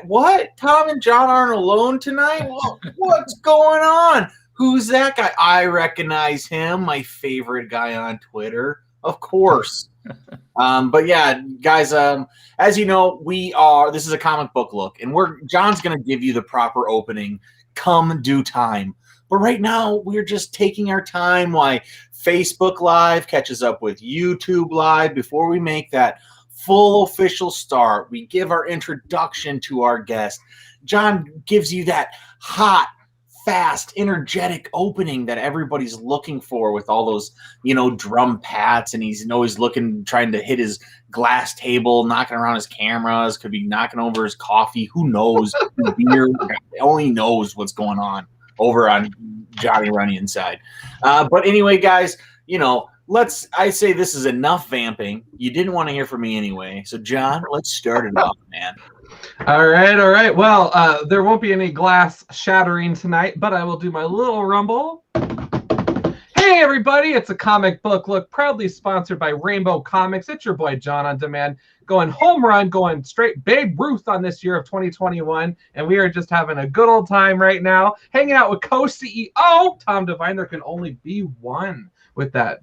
What? Tom and John aren't alone tonight? What's going on? Who's that guy? I recognize him, my favorite guy on Twitter. Of course. But yeah, guys, as you know, this is a comic book look, and John's going to give you the proper opening come due time. But right now, we're just taking our time while Facebook Live catches up with YouTube Live before we make that full official start. We give our introduction to our guest. John gives you that hot, fast, energetic opening that everybody's looking for with all those, drum pats, and he's always trying to hit his glass table, knocking around his cameras, could be knocking over his coffee. Who knows? Beer, only knows what's going on over on Johnny Runyon side. But anyway, guys, I say this is enough vamping. You didn't want to hear from me anyway. So, John, let's start it off, man. All right. Well, there won't be any glass shattering tonight, but I will do my little rumble. Hey, everybody. It's a comic book look, proudly sponsored by Rainbow Comics. It's your boy, John on Demand, going home run, going straight Babe Ruth on this year of 2021. And we are just having a good old time right now, hanging out with co-CEO Tom Devine. There can only be one with that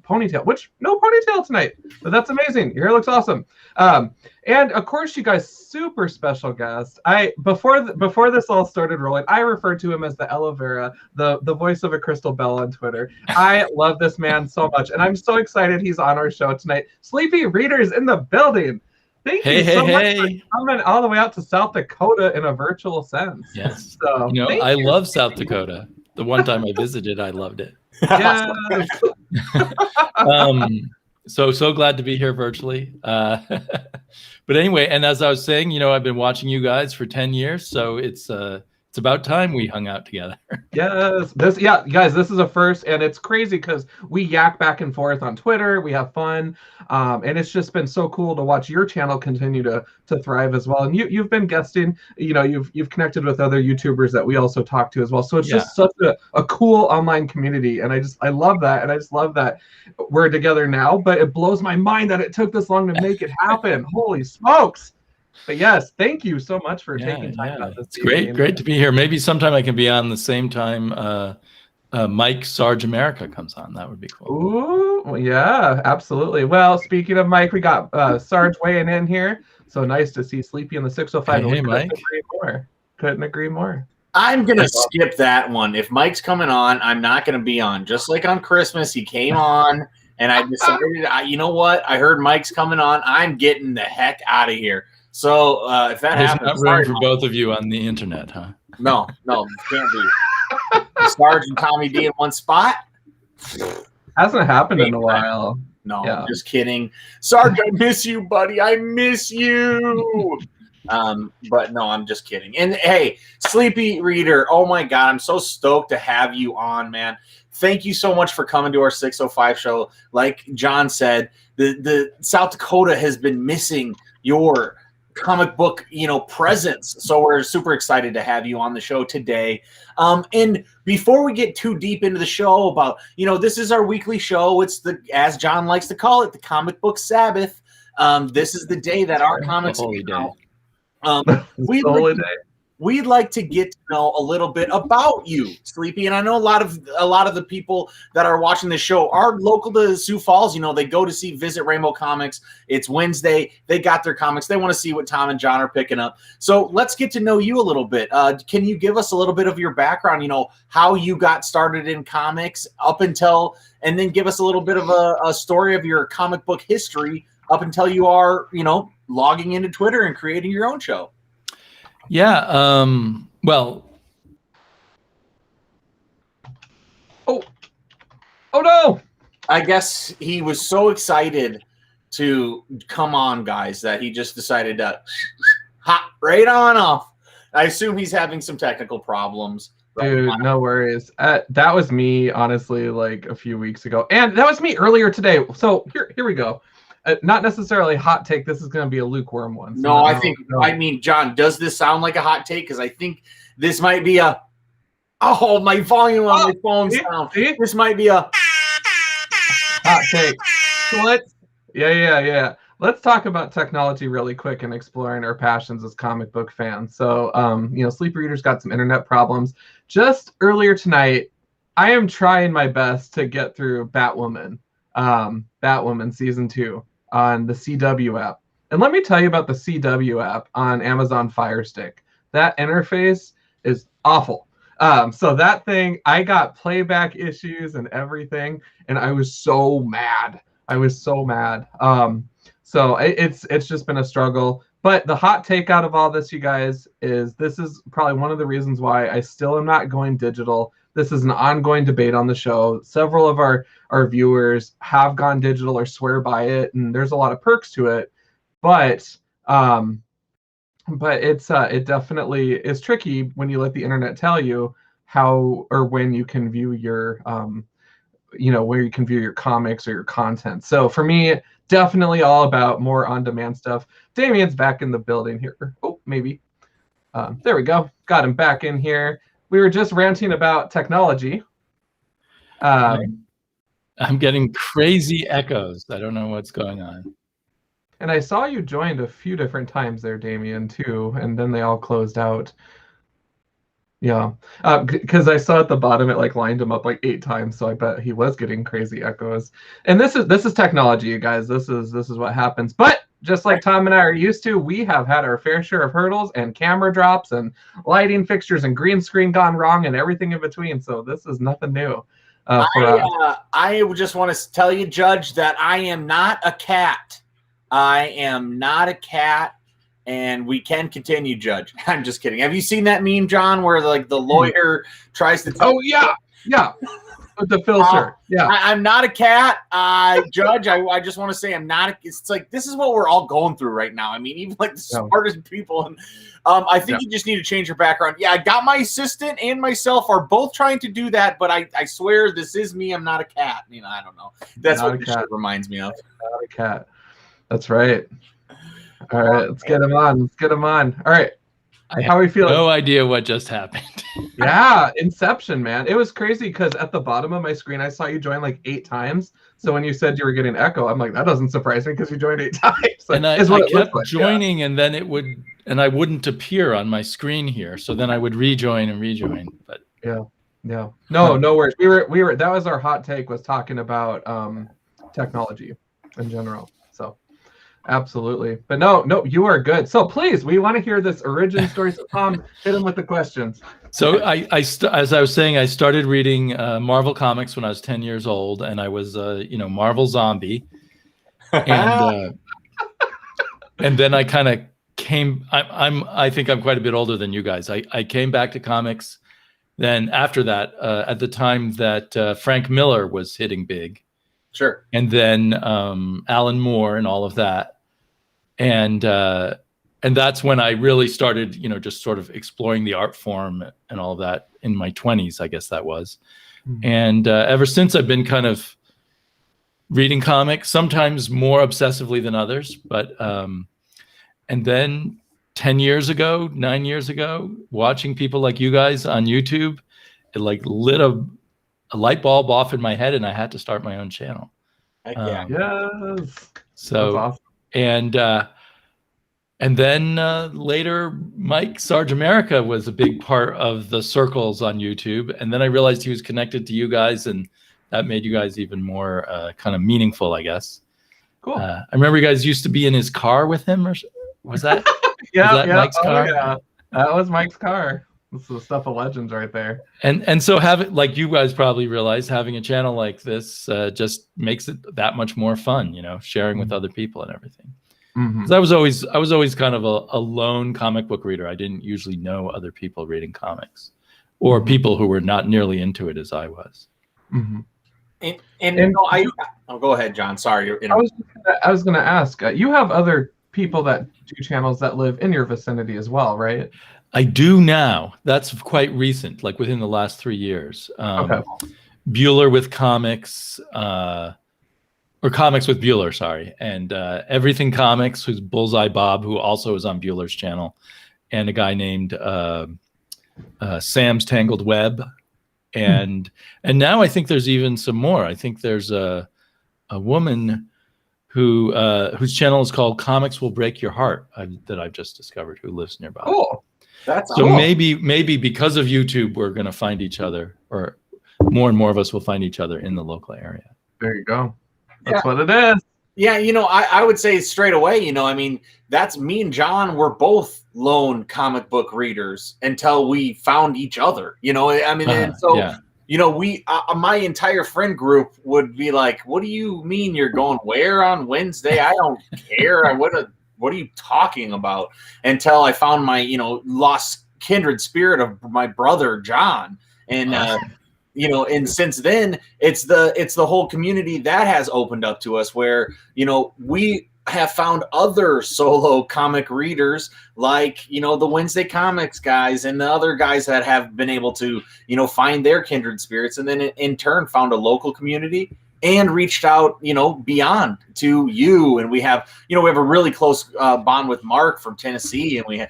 ponytail, which no ponytail tonight, but that's amazing. Your hair looks awesome. And of course, you guys, super special guest. Before this all started rolling, I referred to him as the aloe vera, the voice of a crystal bell on Twitter. I love this man so much, and I'm so excited he's on our show tonight. Sleepy Reader's in the building. Thank you so much for coming all the way out to South Dakota in a virtual sense. Yes. So, I love South Dakota. The one time I visited, I loved it. Yeah. So glad to be here virtually. But anyway, and as I was saying, I've been watching you guys for 10 years, so it's about time we hung out together. Yes. Guys, this is a first, and it's crazy because we yak back and forth on Twitter. We have fun. And it's just been so cool to watch your channel continue to thrive as well. And you've been guesting, you've connected with other YouTubers that we also talk to as well. So it's just such a cool online community. And I love that. And I just love that we're together now, but it blows my mind that it took this long to make it happen. Holy smokes. But yes, thank you so much for taking time out this evening. It's great to be here. Maybe sometime I can be on the same time Mike Sarge America comes on. That would be cool. Ooh, yeah, absolutely. Well, speaking of Mike, we got Sarge weighing in here. So nice to see Sleepy in the 605. Hey, Mike. Couldn't agree more. I'm going to skip that one. If Mike's coming on, I'm not going to be on. Just like on Christmas, he came on, and I decided, you know what? I heard Mike's coming on. I'm getting the heck out of here. So if that There's happens, not room for both of you on the internet, huh? No, can't be. Sarge and Tommy D in one spot. Hasn't happened in a while. No, just kidding. Sarge, I miss you, buddy. I miss you. But no, I'm just kidding. And hey, Sleepy Reader, oh my God, I'm so stoked to have you on, man. Thank you so much for coming to our 605 show. Like John said, the South Dakota has been missing your comic book presence, so we're super excited to have you on the show today. And before we get too deep into the show about this is our weekly show, it's as John likes to call it, the comic book Sabbath. This is the day that our comics we'd like to get to know a little bit about you, Sleepy. And I know a lot of the people that are watching this show are local to Sioux Falls. They go to visit Rainbow Comics. It's Wednesday. They got their comics. They want to see what Tom and John are picking up. So let's get to know you a little bit. Can you give us a little bit of your background, how you got started in comics and then give us a little bit of a story of your comic book history up until you are, logging into Twitter and creating your own show? Yeah. Well. Oh no! I guess he was so excited to come on, guys, that he just decided to hop right on off. I assume he's having some technical problems. Dude, no worries. That was me, honestly, like a few weeks ago, and that was me earlier today. So here we go. Not necessarily a hot take. This is going to be a lukewarm one. So I mean, John, does this sound like a hot take? Because I think this might be my volume on my phone's down. This might be a hot take. What? Yeah. let's talk about technology really quick and exploring our passions as comic book fans. So, Sleep Reader's got some internet problems. Just earlier tonight, I am trying my best to get through Batwoman season 2 on the CW app. And let me tell you about the CW app on Amazon Fire Stick. That interface is awful. So that thing, I got playback issues and everything, and I was so mad. So it's just been a struggle. But the hot take out of all this, you guys, is this is probably one of the reasons why I still am not going digital. This is an ongoing debate on the show. Several of our viewers have gone digital or swear by it, and there's a lot of perks to it. But it's it definitely is tricky when you let the internet tell you how or when you can view your where you can view your comics or your content. So for me, definitely all about more on-demand stuff. Damien's back in the building here. Oh, maybe. There we go. Got him back in here. We were just ranting about technology. I'm getting crazy echoes. I don't know what's going on. And I saw you joined a few different times there, Damien, too, and then they all closed out. Yeah, because I saw at the bottom it like lined him up like 8 times, so I bet he was getting crazy echoes. And this is technology, you guys. This is what happens. But just like Tom and I are used to, we have had our fair share of hurdles and camera drops and lighting fixtures and green screen gone wrong and everything in between. So this is nothing new for us. I just want to tell you, Judge, that I am not a cat. I am not a cat. And we can continue, Judge. I'm just kidding. Have you seen that meme, John, where like the lawyer tries to tell yeah. With the filter. I'm not a cat. Judge, I just want to say I'm not. It's like this is what we're all going through right now. I mean, even like the smartest people. And I think you just need to change your background. Yeah, I got my assistant and myself are both trying to do that, but I swear this is me. I'm not a cat. I don't know. That's what this shit reminds me of. Not a cat. That's right. All right, let's get him on. All right. How are we feeling? No idea what just happened. Yeah, Inception, man. It was crazy because at the bottom of my screen, I saw you join like 8 times. So when you said you were getting echo, I'm like, that doesn't surprise me because you joined 8 times. And I kept joining, and then I wouldn't appear on my screen here. So then I would rejoin. But yeah. No worries. We were. That was our hot take, was talking about technology in general. So. Absolutely. But no, you are good. So please, we want to hear this origin story. So Tom, hit him with the questions. So as I was saying, I started reading Marvel comics when I was 10 years old, and I was Marvel zombie. And and then I kind of came. I think I'm quite a bit older than you guys. I came back to comics. Then after that, at the time that Frank Miller was hitting big. Sure. And then Alan Moore and all of that. And that's when I really started, just sort of exploring the art form and all of that in my 20s, I guess that was. Mm-hmm. And ever since, I've been kind of reading comics, sometimes more obsessively than others. But and then 9 years ago, watching people like you guys on YouTube, it like lit a light bulb off in my head, and I had to start my own channel. Yes. So that's awesome. And then later, Mike Sarge America was a big part of the circles on YouTube. And then I realized he was connected to you guys, and that made you guys even more kind of meaningful, I guess. Cool. I remember you guys used to be in his car with him, or was that? Mike's car? Yeah. That was Mike's car. This is the stuff of legends right there. And so having, like you guys probably realize, having a channel like this just makes it that much more fun, sharing with other people and everything. Mm-hmm. I was always kind of a lone comic book reader. I didn't usually know other people reading comics, or people who were not nearly into it as I was. Mm-hmm. Go ahead, John. Sorry. I was going to ask, you have other people that do channels that live in your vicinity as well, right? I do now. That's quite recent, like within the last 3 years. Okay. Bueller with Comics, or Comics with Bueller, sorry. And Everything Comics, who's Bullseye Bob, who also is on Bueller's channel. And a guy named Sam's Tangled Web. And now I think there's even some more. I think there's a woman whose channel is called Comics Will Break Your Heart, that I've just discovered, who lives nearby. Cool. That's So cool. maybe because of YouTube, we're going to find each other, or more and more of us will find each other in the local area. There you go. That's what it is. Yeah, I would say straight away, I mean, that's me and John were both lone comic book readers until we found each other, I mean, and so, we, my entire friend group would be like, what do you mean you're going where on Wednesday? I don't care. What are you talking about? Until I found my, lost kindred spirit of my brother, John. And, and since then it's the whole community that has opened up to us where, we have found other solo comic readers like, the Wednesday Comics guys and the other guys that have been able to, find their kindred spirits, and then in turn found a local community and reached out, beyond to you. And we have a really close bond with Mark from Tennessee, and we have,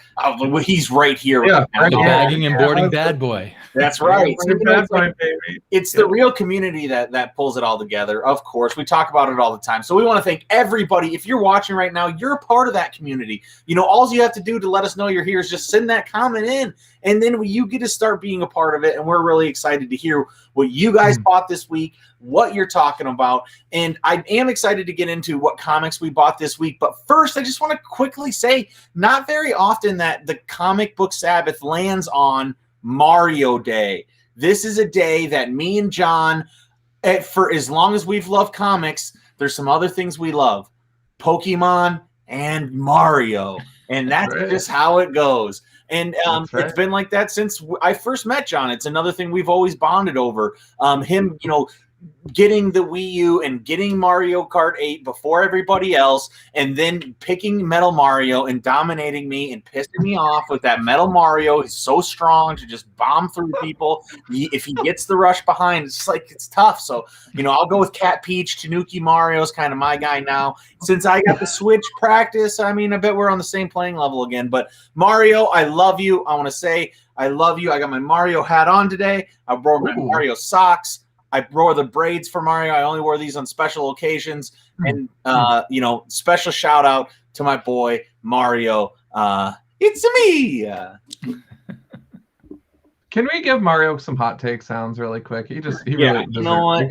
he's right here. Yeah, right now. Bagging and boarding bad boy. That's right. It's Yeah. the real community that pulls it all together. Of course, we talk about it all the time. So we want to thank everybody. If you're watching right now, you're a part of that community. All you have to do to let us know you're here is just send that comment in, and then you get to start being a part of it. And we're really excited to hear what you guys bought this week, what you're talking about. And I am excited to get into what comics we bought this week. But first, I just want to quickly say, not very often that the Comic Book Sabbath lands on Mario Day. This is a day that me and John, for as long as we've loved comics, there's some other things we love: Pokemon and Mario. And that's just how it goes. And it's been like that since I first met John. It's another thing we've always bonded over. Him, getting the Wii U and getting Mario Kart 8 before everybody else, and then picking Metal Mario and dominating me and pissing me off with that Metal Mario. He's so strong to just bomb through people. If he gets the rush behind, it's just like, it's tough. So, I'll go with Cat Peach. Tanuki Mario's kind of my guy now. Since I got the Switch practice, I mean, I bet we're on the same playing level again. But Mario, I love you. I want to say I love you. I got my Mario hat on today. I wore my Mario socks. I wore the braids for Mario. I only wore these on special occasions. And, special shout out to my boy, Mario. It's me. Can we give Mario some hot take sounds really quick? He really deserves. You know what?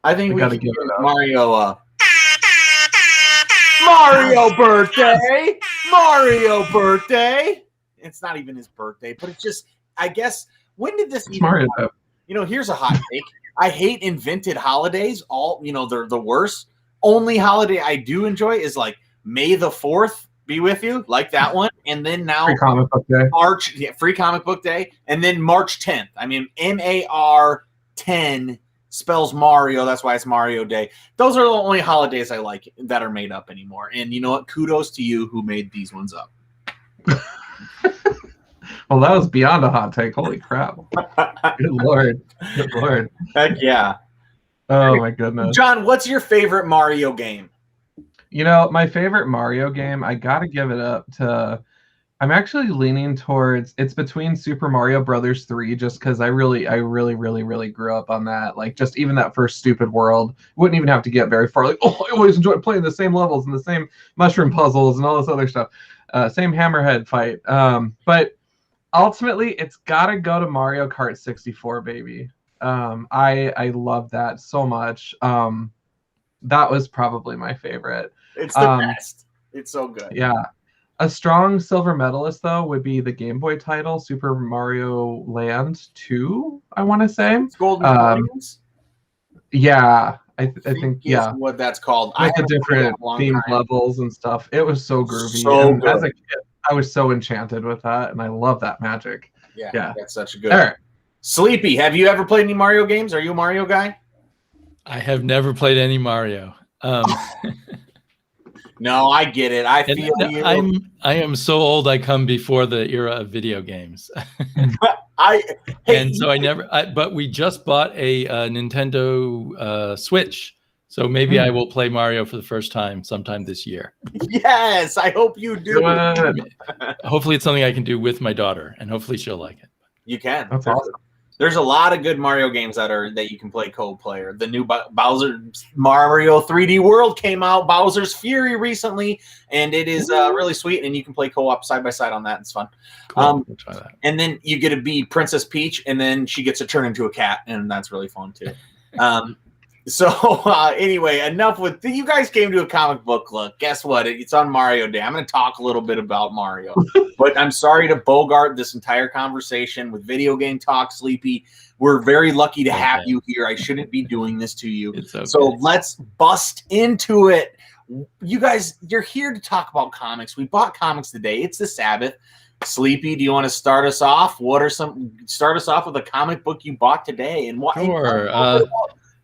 I think we gotta give it Mario Mario birthday. Mario birthday. It's not even his birthday, but it's just, I guess, when did this Mario? Here's a hot take. I hate invented holidays. They're the worst. Only holiday I do enjoy is like May the 4th be with you, like that one. And then now Free Comic Book Day. Free Comic Book Day. And then March 10th. I mean, MAR 10 spells Mario. That's why it's Mario Day. Those are the only holidays I like that are made up anymore. And you know what? Kudos to you who made these ones up. Well, that was beyond a hot take. Holy crap. Good Lord. Good Lord. Heck yeah. Oh, my goodness. John, what's your favorite Mario game? My favorite Mario game, I got to give it up to... I'm actually leaning towards... It's between Super Mario Brothers 3, just because I really, really grew up on that. Like, just even that first stupid world. Wouldn't even have to get very far. Like, I always enjoyed playing the same levels and the same mushroom puzzles and all this other stuff. Same hammerhead fight. But... ultimately, it's got to go to Mario Kart 64, baby. I love that so much. That was probably my favorite. It's the best. It's so good. Yeah. A strong silver medalist, though, would be the Game Boy title, Super Mario Land 2, I want to say. It's Golden Dragons? Yeah. I think yeah. What that's called. With the different themed levels and stuff. It was so groovy. So good. As a kid, I was so enchanted with that, and I love that magic. Yeah. That's such a good. All right. Sleepy, have you ever played any Mario games? Are you a Mario guy? I have never played any Mario. No, I get it. I feel you. I am so old. I come before the era of video games. But we just bought a Nintendo Switch. So maybe I will play Mario for the first time sometime this year. Yes, I hope you do. Hopefully it's something I can do with my daughter, and hopefully she'll like it. You can. That's awesome. There's a lot of good Mario games that you can play co-player. The new Bowser Mario 3D World came out, Bowser's Fury recently, and it is really sweet. And you can play co-op side by side on that. It's fun. Cool. We'll try that. And then you get to be Princess Peach, and then she gets to turn into a cat, and that's really fun too. Anyway, enough with you guys came to a comic book look. Guess what? It's on Mario Day. I'm going to talk a little bit about Mario, but I'm sorry to bogart this entire conversation with video game talk, Sleepy. We're very lucky to have you here. I shouldn't be doing this to you. Okay. So let's bust into it. You guys, you're here to talk about comics. We bought comics today. It's the Sabbath. Sleepy, do you want to start us off? Start us off with a comic book you bought today and what? Sure.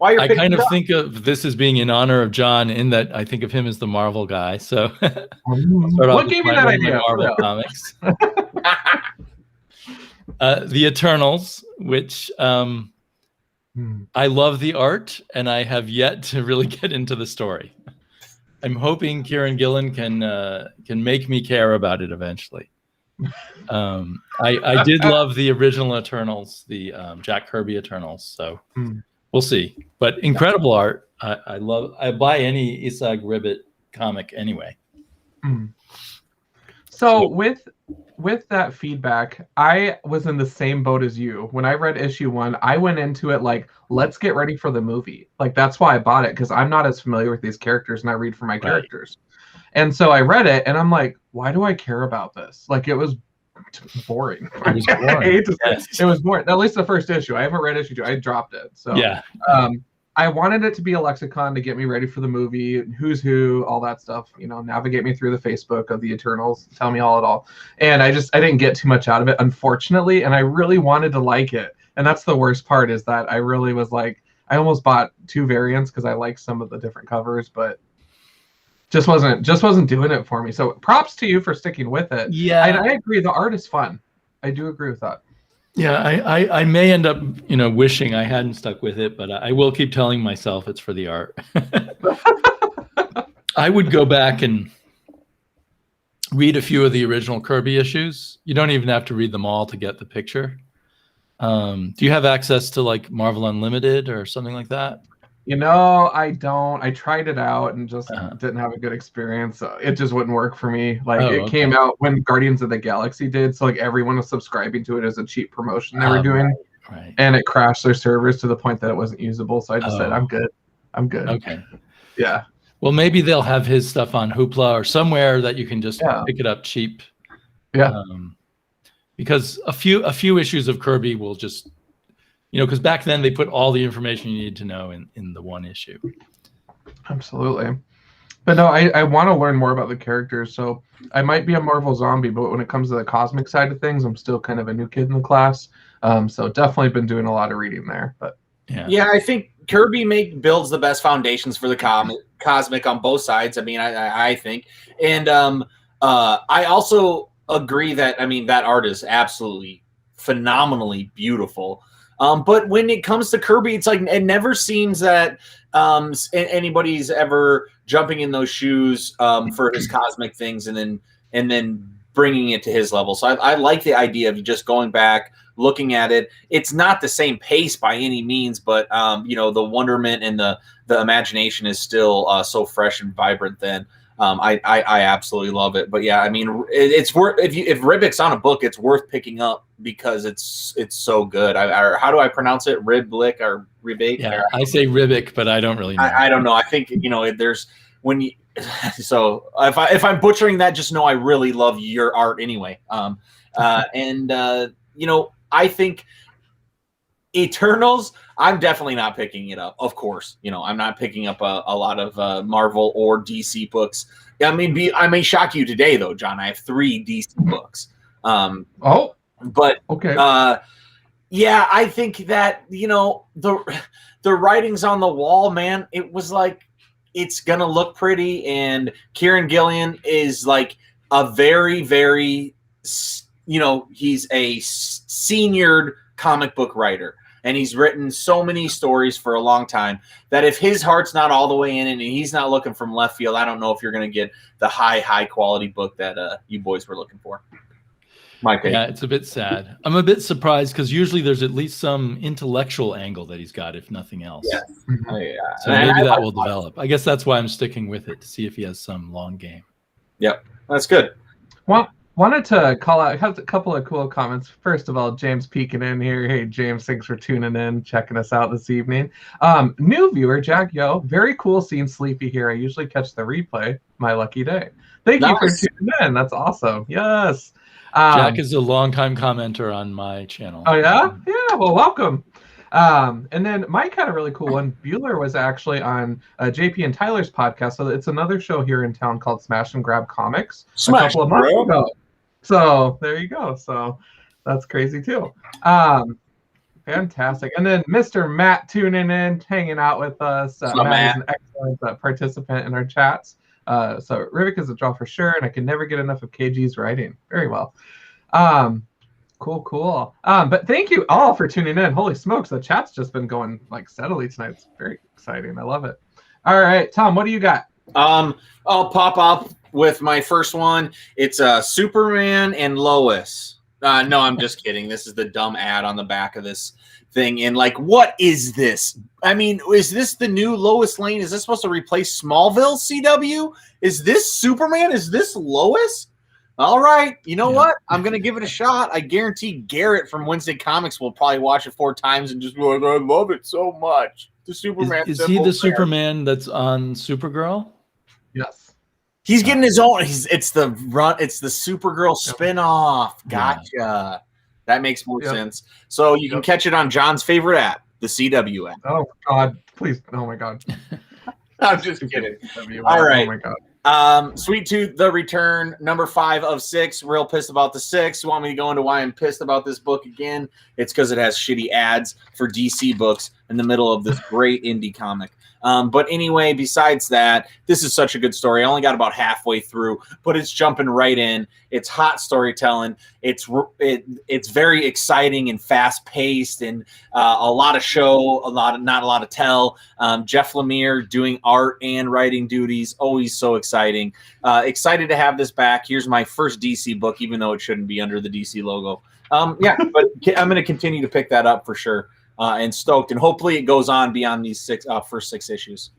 I kind of think of this as being in honor of John, in that I think of him as the Marvel guy. So, what gave you that idea? Marvel comics. The Eternals, which I love the art, and I have yet to really get into the story. I'm hoping Kieran Gillen can make me care about it eventually. I did love the original Eternals, the Jack Kirby Eternals. So. We'll see, but incredible art. I buy any Isaac Ribbit comic anyway. So with that feedback, I was in the same boat as you. When I read issue 1, I went into it like, let's get ready for the movie. Like, that's why I bought it, because I'm not as familiar with these characters, and I read for my characters. And so I read it, and I'm like, why do I care about this? Like, it was boring. It was boring. It was boring. At least the first issue. I haven't read issue 2. I dropped it. So yeah. I wanted it to be a lexicon to get me ready for the movie, who's who, all that stuff. Navigate me through the Facebook of the Eternals, tell me all it all. And I didn't get too much out of it, unfortunately. And I really wanted to like it. And that's the worst part, is that I really was like, I almost bought 2 variants because I like some of the different covers, but just wasn't doing it for me. So props to you for sticking with it. Yeah, I agree. The art is fun. I do agree with that. Yeah, I may end up, wishing I hadn't stuck with it, but I will keep telling myself it's for the art. I would go back and read a few of the original Kirby issues. You don't even have to read them all to get the picture. Do you have access to like Marvel Unlimited or something like that? I don't. I tried it out and just didn't have a good experience. It just wouldn't work for me. Like, came out when Guardians of the Galaxy did, so like everyone was subscribing to it as a cheap promotion they were doing, right. And it crashed their servers to the point that it wasn't usable. So I just said, I'm good. Okay. Yeah. Well, maybe they'll have his stuff on Hoopla or somewhere that you can just pick it up cheap. Yeah. Because a few issues of Kirby will just. Because back then they put all the information you need to know in the one issue. Absolutely. But no, I want to learn more about the characters. So I might be a Marvel zombie, but when it comes to the cosmic side of things, I'm still kind of a new kid in the class. So definitely been doing a lot of reading there. But yeah, I think Kirby builds the best foundations for the cosmic on both sides. I mean, I think. And I also agree that, that art is absolutely phenomenally beautiful. But when it comes to Kirby, it's like it never seems that anybody's ever jumping in those shoes for his cosmic things and then bringing it to his level. So I like the idea of just going back, looking at it. It's not the same pace by any means, but the wonderment and the imagination is still so fresh and vibrant then. I absolutely love it. But yeah, it's worth if Ribbick's on a book, it's worth picking up because it's so good. How do I pronounce it? Riblick or Ribic? Yeah, I say Ribbick, but I don't really know. I don't know. I think there's when you. So if I'm butchering that, just know I really love your art anyway. I think Eternals, I'm definitely not picking it up. Of course, I'm not picking up a lot of Marvel or DC books. I may shock you today, though, John. I have 3 DC books. But okay. Yeah, I think that the writing's on the wall, man. It was like it's gonna look pretty, and Kieran Gillen is like a very, very, he's a seniored comic book writer. And he's written so many stories for a long time that if his heart's not all the way in it and he's not looking from left field, I don't know if you're going to get the high quality book that you boys were looking for. My take. Yeah, it's a bit sad. I'm a bit surprised because usually there's at least some intellectual angle that he's got, if nothing else. Yeah. Yeah. So maybe that will develop. I guess that's why I'm sticking with it, to see if he has some long game. Yep, that's good. Well, wanted to call out a couple of cool comments. First of all, James peeking in here. Hey, James, thanks for tuning in, checking us out this evening. New viewer, Jack Yo, very cool seeing Sleepy here. I usually catch the replay. My lucky day. Thank you for tuning in. That's awesome. Yes. Jack is a longtime commenter on my channel. Oh, yeah? Yeah, well, welcome. And then Mike had a really cool one. Bueller was actually on JP and Tyler's podcast. So it's another show here in town called Smash and Grab Comics a couple of months ago. So there you go. So that's crazy too. Fantastic. And then Mr. Matt tuning in, hanging out with us. Matt is an excellent participant in our chats. So Rivik is a draw for sure, and I can never get enough of KG's writing. Very well. Cool. But thank you all for tuning in. Holy smokes, the chat's just been going like steadily tonight. It's very exciting. I love it. All right, Tom, what do you got? I'll pop up with my first one. It's Superman and Lois. No, I'm just kidding. This is the dumb ad on the back of this thing. And like, what is this? I mean, is this the new Lois Lane? Is this supposed to replace Smallville CW? Is this Superman? Is this Lois? All right. You know what? I'm going to give it a shot. I guarantee Garrett from Wednesday Comics will probably watch it 4 times and just be like, I love it so much. The Superman. Is he the Superman that's on Supergirl? Yes. He's getting his own. It's the Supergirl spinoff. Gotcha. Yeah. That makes more sense. So you can catch it on John's favorite app, the CW app. Oh God, please! Oh my God. I'm just kidding. All right. Oh my God. Sweet Tooth, The Return, number 5 of 6. Real pissed about the 6. Want me to go into why I'm pissed about this book again? It's because it has shitty ads for DC books in the middle of this great indie comic. But anyway, besides that, this is such a good story. I only got about halfway through, but it's jumping right in. It's hot storytelling. It's very exciting and fast paced, and a lot of show, not a lot of tell. Jeff Lemire doing art and writing duties, always so exciting. Excited to have this back. Here's my first DC book, even though it shouldn't be under the DC logo. But I'm going to continue to pick that up for sure. And stoked, and hopefully it goes on beyond these first 6 issues.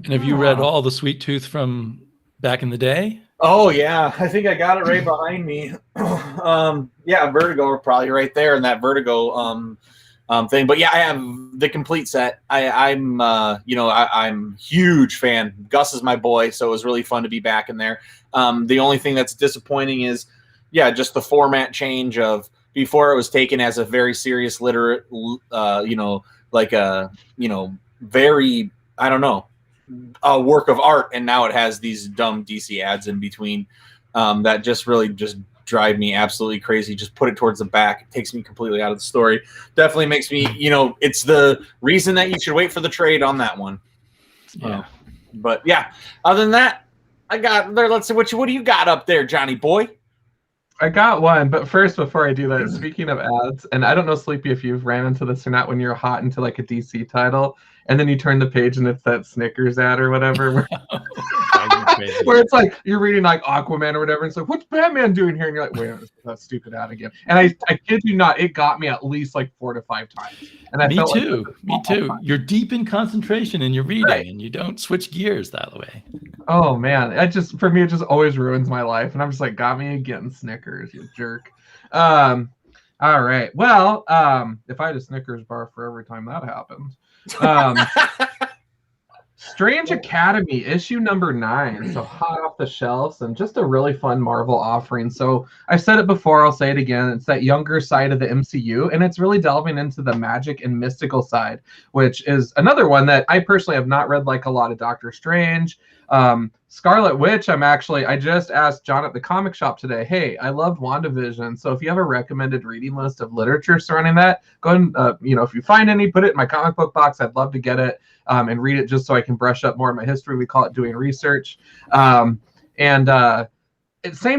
And have you read all the Sweet Tooth from back in the day? Oh yeah, I think I got it right behind me. Yeah, Vertigo probably right there in that Vertigo thing. But yeah, I have the complete set. I'm huge fan. Gus is my boy, so it was really fun to be back in there. The only thing that's disappointing is, just the format change of. Before it was taken as a very serious very, a work of art. And now it has these dumb DC ads in between that just really just drive me absolutely crazy. Just put it towards the back. It takes me completely out of the story. Definitely makes me, it's the reason that you should wait for the trade on that one. Yeah. But yeah, other than that, I got there. Let's see what do you got up there, Johnny boy? I got one, but first, before I do that, speaking of ads, and I don't know, Sleepy, if you've ran into this or not, when you're hot into like a DC title, and then you turn the page and it's that Snickers ad or whatever, where it's like you're reading like Aquaman or whatever, and it's like, what's Batman doing here? And you're like, wait, that stupid ad again. And I kid you not, it got me at least like 4 to 5 times. And Me too. You're deep in concentration in your reading, and you don't switch gears that way. Oh man, for me it just always ruins my life, and I'm just like, got me again, Snickers, you jerk. All right, well, if I had a Snickers bar for every time that happened. Strange Academy issue number 9, so hot off the shelves and just a really fun Marvel offering. So I've said it before, I'll say it again, it's that younger side of the MCU, and it's really delving into the magic and mystical side, which is another one that I personally have not read, like a lot of Doctor Strange. Scarlet Witch, I just asked John at the comic shop today, hey, I loved WandaVision, so if you have a recommended reading list of literature surrounding that, go and, if you find any, put it in my comic book box. I'd love to get it and read it just so I can brush up more of my history. We call it doing research. Same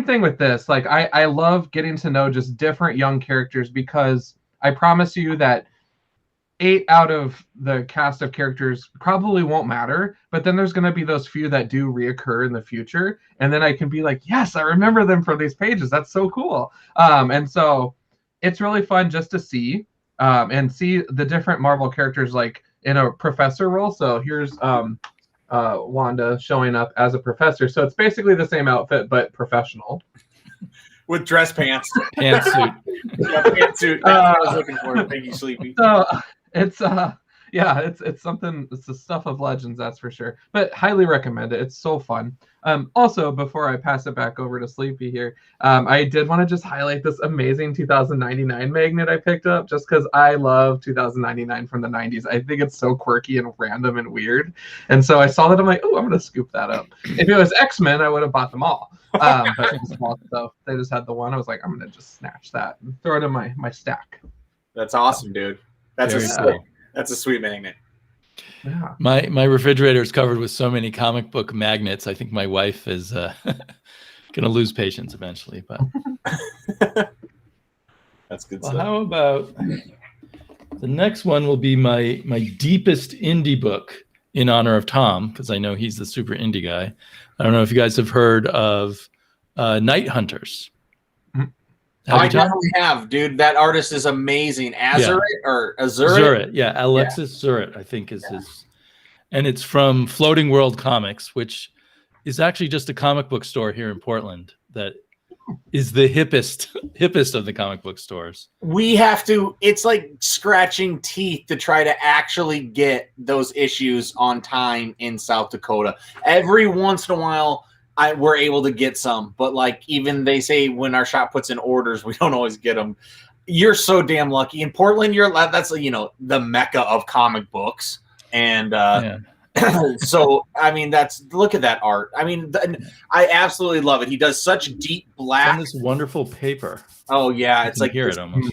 thing with this. Like, I love getting to know just different young characters, because I promise you that 8 out of the cast of characters probably won't matter, but then there's going to be those few that do reoccur in the future, and then I can be like, yes, I remember them from these pages. That's so cool. And so it's really fun just to see and see the different Marvel characters like in a professor role. So here's Wanda showing up as a professor. So it's basically the same outfit but professional. With dress pants. Pantsuit. Yeah, pantsuit. That's what I was looking for. Thank you, Sleepy. So it's it's something. It's the stuff of legends, that's for sure. But highly recommend it. It's so fun. Also, before I pass it back over to Sleepy here, I did want to just highlight this amazing 2099 magnet I picked up, just because I love 2099 from the 90s. I think it's so quirky and random and weird. And so I saw that, I'm like, oh, I'm gonna scoop that up. If it was X-Men, I would have bought them all. But small stuff. They just had the one. I was like, I'm gonna just snatch that and throw it in my stack. That's awesome, dude. That's a sweet magnet. Yeah. My refrigerator is covered with so many comic book magnets. I think my wife is gonna lose patience eventually. But that's good well, stuff. how about the next one will be my deepest indie book in honor of Tom, because I know he's the super indie guy. I don't know if you guys have heard of Night Hunters. I definitely have, dude. That artist is amazing. Azurit or Azurit? Zurit, yeah. Alexis Zurit, I think is his. And it's from Floating World Comics, which is actually just a comic book store here in Portland that is the hippest of the comic book stores. We have to, it's like scratching teeth to try to actually get those issues on time in South Dakota. Every once in a while, we're able to get some, but like even they say when our shop puts in orders, we don't always get them. You're so damn lucky. In Portland, that's the mecca of comic books. And so, I mean, look at that art. I mean, I absolutely love it. He does such deep black. It's on this wonderful paper. Oh yeah. It's like, hear it almost.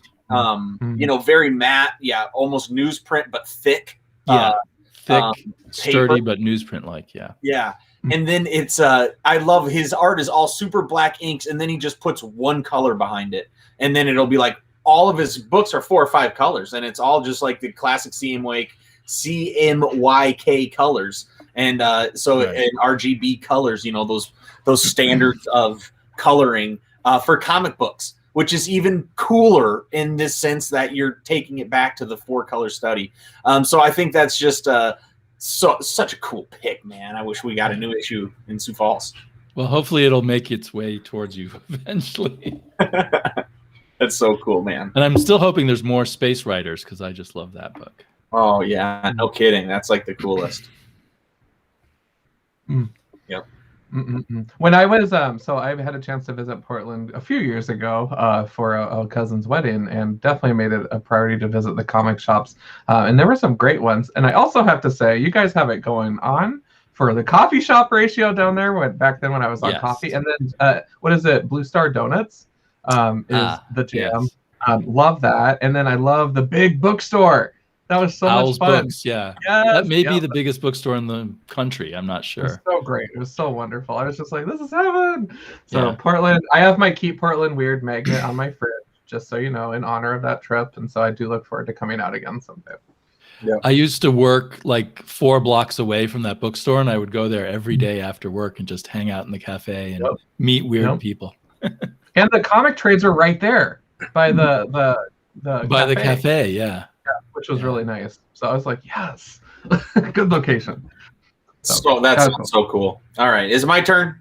very matte. Yeah. Almost newsprint, but thick. Yeah. Thick, sturdy, paper. but newsprint-like. Yeah. Yeah. And then it's I love his art is all super black inks, and then he just puts one color behind it, and then it'll be like all of his books are 4 or 5 colors, and it's all just like the classic CMYK colors, and and RGB colors, those standards of coloring for comic books, which is even cooler in this sense that you're taking it back to the 4-color study. So I think that's just such a cool pick, man. I wish we got a new issue in Sioux Falls. Well, hopefully it'll make its way towards you eventually. That's so cool, man. And I'm still hoping there's more Space Riders, because I just love that book. Oh yeah, no kidding. That's like the coolest. Yep. When I was so I had a chance to visit Portland a few years ago for a cousin's wedding, and definitely made it a priority to visit the comic shops, and there were some great ones. And I also have to say, you guys have it going on for the coffee shop ratio down there back then when I was on coffee. And then what is it, Blue Star Donuts is the jam. Yes. Love that. And then I love the big bookstore. That was so Owl's much fun. Books, yeah. Yes, that may be the biggest bookstore in the country. I'm not sure. It was so great. It was so wonderful. I was just like, this is heaven. So Portland, I have my Keep Portland Weird magnet on my fridge, just so you know, in honor of that trip. And so I do look forward to coming out again someday. Yeah. I used to work like 4 blocks away from that bookstore, and I would go there every day after work and just hang out in the cafe and meet weird people. And the comic trades are right there by the cafe, yeah. Which was really nice. So I was like, yes, good location. So that's so cool. All right, is it my turn?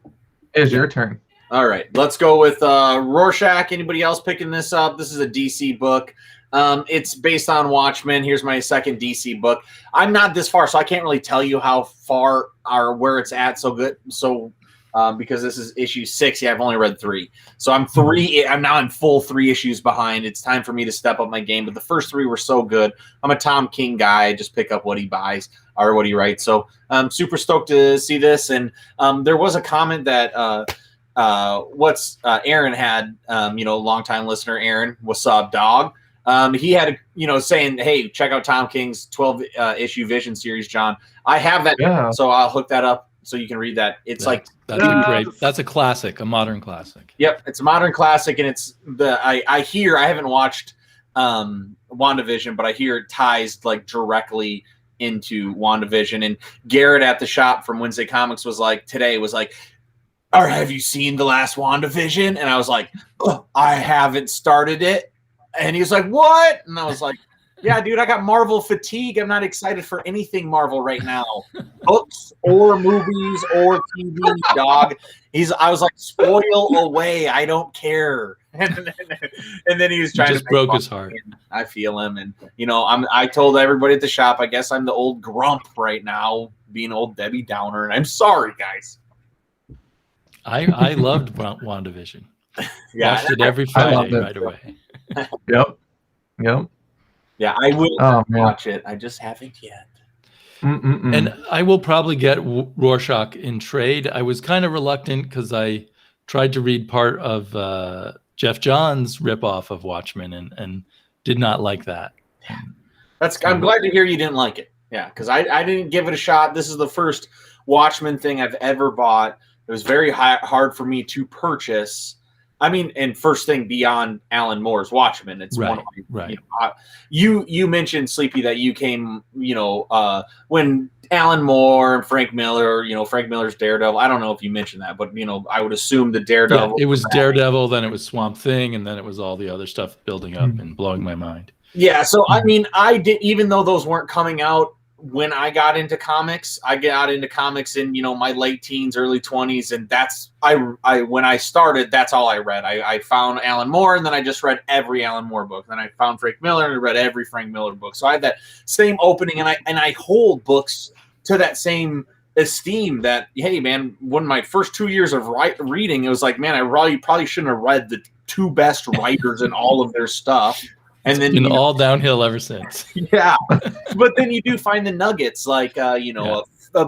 It's your turn. All right, let's go with Rorschach. Anybody else picking this up? This is a DC book. It's based on Watchmen. Here's my second DC book. I'm not this far, so I can't really tell you how far or where it's at. Because this is issue 6. Yeah, I've only read 3. So I'm now in full 3 issues behind. It's time for me to step up my game. But the first 3 were so good. I'm a Tom King guy. I just pick up what he buys or what he writes. So I'm super stoked to see this. And there was a comment that Aaron had, longtime listener, Aaron, what's up, dog? He had, saying, hey, check out Tom King's 12 issue Vision series, John. I have that, so I'll hook that up. So you can read that. It's that's great. That's a classic, a modern classic. Yep, it's a modern classic, and it's I haven't watched WandaVision, but I hear it ties like directly into WandaVision. And Garrett at the shop from Wednesday Comics was like, or have you seen the last WandaVision? And I was like, oh, I haven't started it. And he was like, what? And I was like, yeah, dude, I got Marvel fatigue. I'm not excited for anything Marvel right now. Books or movies or TV, dog. I was like, spoil away. I don't care. And then he was trying just to broke his heart. I feel him. And, I told everybody at the shop, I guess I'm the old grump right now, being old Debbie Downer. And I'm sorry, guys. I loved WandaVision. Yeah, watched it every Friday right away. Yep. Yeah, I will watch it. I just haven't yet. And I will probably get Rorschach in trade. I was kind of reluctant because I tried to read part of Jeff Johns' ripoff of Watchmen and did not like that. I'm glad to hear you didn't like it. Yeah, because I didn't give it a shot. This is the first Watchmen thing I've ever bought. It was very hard for me to purchase. I mean, and first thing beyond Alan Moore's Watchmen, it's right, one of my, right. You mentioned, Sleepy, that you came, when Alan Moore and Frank Miller, Frank Miller's Daredevil. I don't know if you mentioned that, but I would assume the Daredevil. Yeah, it was Daredevil, then it was Swamp Thing, and then it was all the other stuff building up and blowing my mind. Yeah, so I mean, I did, even though those weren't coming out when I got into comics. I got into comics in my late teens, early 20s, and that's when I started, that's all I read. I found Alan Moore, and then I just read every Alan Moore book. Then I found Frank Miller, and I read every Frank Miller book. So I had that same opening, and I hold books to that same esteem. That, hey man, one of my first 2 years of reading, it was like, man, I probably shouldn't have read the two best writers in all of their stuff. And then all downhill ever since. Yeah, but then you do find the nuggets, like a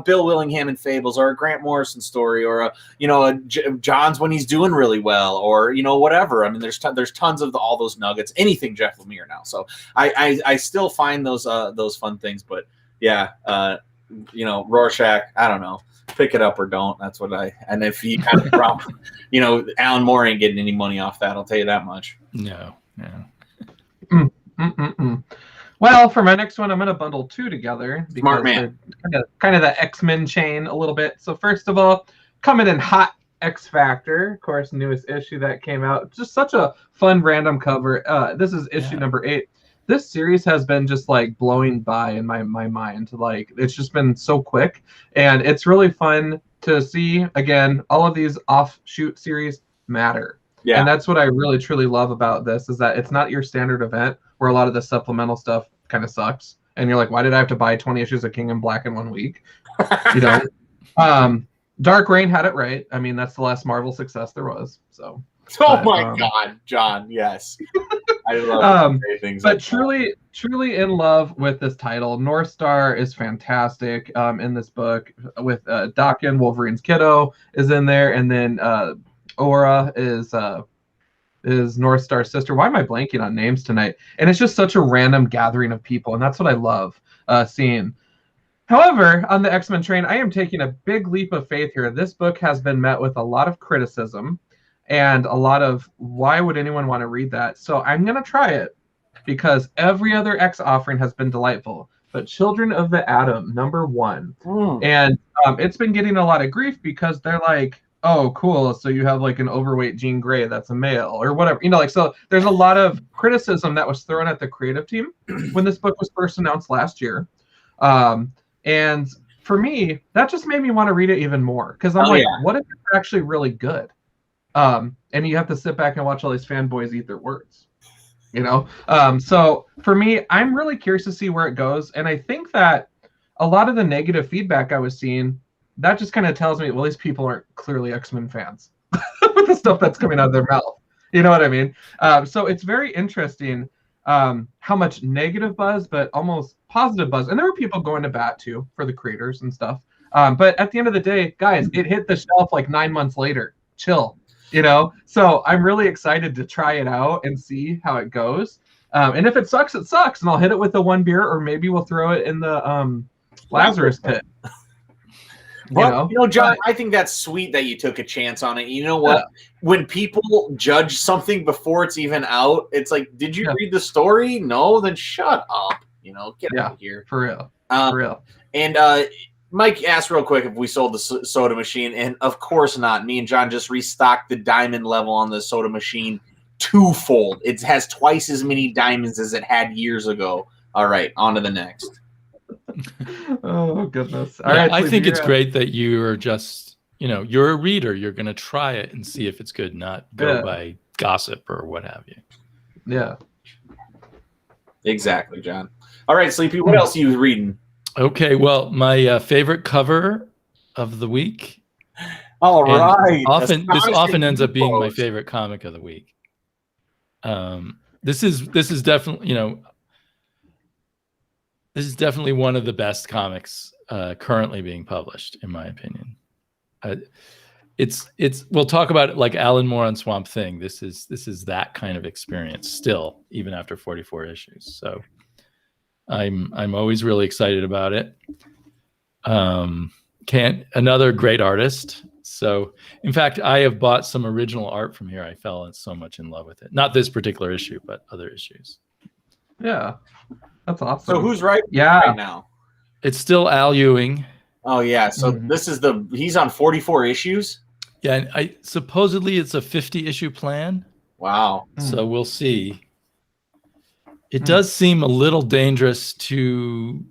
Bill Willingham in Fables, or a Grant Morrison story, or a John's when he's doing really well, or whatever. I mean, there's tons of all those nuggets. Anything Jeff Lemire now. So I still find those fun things. But yeah, Rorschach, I don't know. Pick it up or don't. That's what and if you kind of drop, Alan Moore ain't getting any money off that. I'll tell you that much. No. Well, for my next one, I'm going to bundle two together because Smart man. They're kind of the X-Men chain a little bit. So first of all, coming in hot, X Factor, of course, newest issue that came out. Just such a fun random cover. This is issue number 8. This series has been just like blowing by in my mind. Like, it's just been so quick, and it's really fun to see. Again, all of these offshoot series matter. Yeah. And that's what I really, truly love about this, is that it's not your standard event where a lot of the supplemental stuff kind of sucks. And you're like, why did I have to buy 20 issues of King in Black in 1 week? Dark Reign had it right. I mean, that's the last Marvel success there was. So. My God, John, yes. I love things. But truly in love with this title. North Star is fantastic in this book, with Daken, Wolverine's kiddo, is in there. And then Aura is North Star's sister. Why am I blanking on names tonight? And it's just such a random gathering of people, and that's what I love seeing. However, on the X-Men train, I am taking a big leap of faith here. This book has been met with a lot of criticism and a lot of, why would anyone want to read that? So I'm going to try it, because every other X offering has been delightful. But Children of the Atom, #1. And it's been getting a lot of grief because they're like, oh, cool, so you have like an overweight Jean Grey that's a male, or whatever. So there's a lot of criticism that was thrown at the creative team when this book was first announced last year. And for me, that just made me want to read it even more, because I'm what if it's actually really good? And you have to sit back and watch all these fanboys eat their words, So for me, I'm really curious to see where it goes. And I think that a lot of the negative feedback I was seeing, that just kind of tells me, well, these people aren't clearly X-Men fans with the stuff that's coming out of their mouth. You know what I mean? So it's very interesting how much negative buzz, but almost positive buzz. And there were people going to bat too for the creators and stuff. But at the end of the day, guys, it hit the shelf like 9 months later. Chill. So I'm really excited to try it out and see how it goes. And if it sucks, it sucks. And I'll hit it with the one beer, or maybe we'll throw it in the Lazarus pit. Well, John, I think that's sweet that you took a chance on it. You know what? When people judge something before it's even out, it's like, did you read the story? No, then shut up. Get out of here. For real. For real. And Mike asked real quick if we sold the soda machine, and of course not. Me and John just restocked the diamond level on the soda machine twofold. It has twice as many diamonds as it had years ago. All right, on to the next. Oh, goodness. All right, I think it's great that you are just, you're a reader. You're going to try it and see if it's good, not go by gossip or what have you. Yeah. Exactly, John. All right, Sleepy, what else are you reading? Okay, well, my favorite cover of the week. All right. This often ends up being my favorite comic of the week. This is definitely, this is definitely one of the best comics currently being published, in my opinion. We'll talk about it like Alan Moore on Swamp Thing. This is that kind of experience still, even after 44 issues. So I'm always really excited about it. Another great artist. So in fact, I have bought some original art from here. I fell so much in love with it. Not this particular issue, but other issues. Yeah. That's awesome. So who's right now? It's still Al Ewing. Oh yeah. So this is he's on 44 issues. Yeah, and supposedly it's a 50 issue plan. Wow. So we'll see. It does seem a little dangerous to,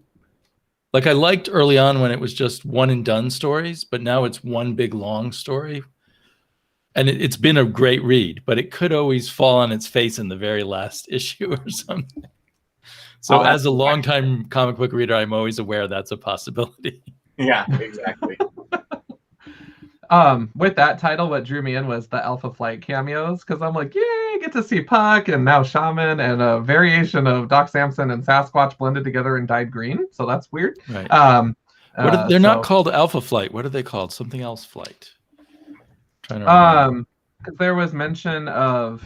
I liked early on when it was just one and done stories, but now it's one big long story. And it's been a great read, but it could always fall on its face in the very last issue or something. So as a longtime comic book reader, I'm always aware that's a possibility. Yeah, exactly. With that title, what drew me in was the Alpha Flight cameos, because I'm like, yay, get to see Puck and now Shaman and a variation of Doc Samson and Sasquatch blended together and dyed green. So that's weird. Right. They're not called Alpha Flight. What are they called? Something else Flight. Trying to remember. Because there was mention of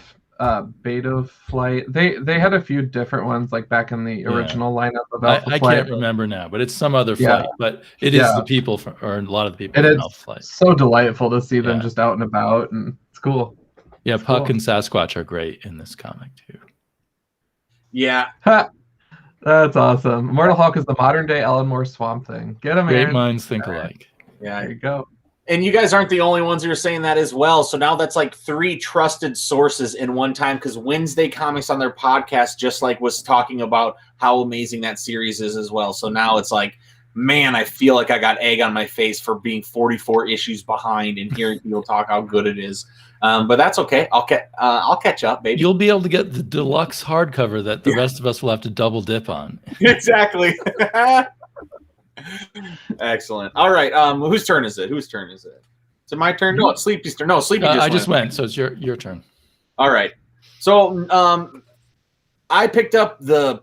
Beta Flight. They had a few different ones back in the original lineup of Alpha I Flight. can't remember now, but it's some other flight. But it is the people or a lot of the people from Alpha Flight. So delightful to see them just out and about, and it's cool. Yeah, Puck and Sasquatch are great in this comic too. Yeah. That's awesome. Immortal Hulk is the modern day Alan Moore Swamp Thing. Get him, Great minds think alike. Yeah. There you go. And you guys aren't the only ones who are saying that as well. So now that's 3 trusted sources in one time, because Wednesday Comics on their podcast just was talking about how amazing that series is as well. So now it's man, I feel like I got egg on my face for being 44 issues behind and hearing people talk how good it is. But that's okay. I'll catch up, baby. You'll be able to get the deluxe hardcover that the rest of us will have to double dip on. Exactly. Excellent. All right. Whose turn is it? Is it my turn? No, it's Sleepy's turn. No, Sleepy just went. So it's your turn. All right. So I picked up the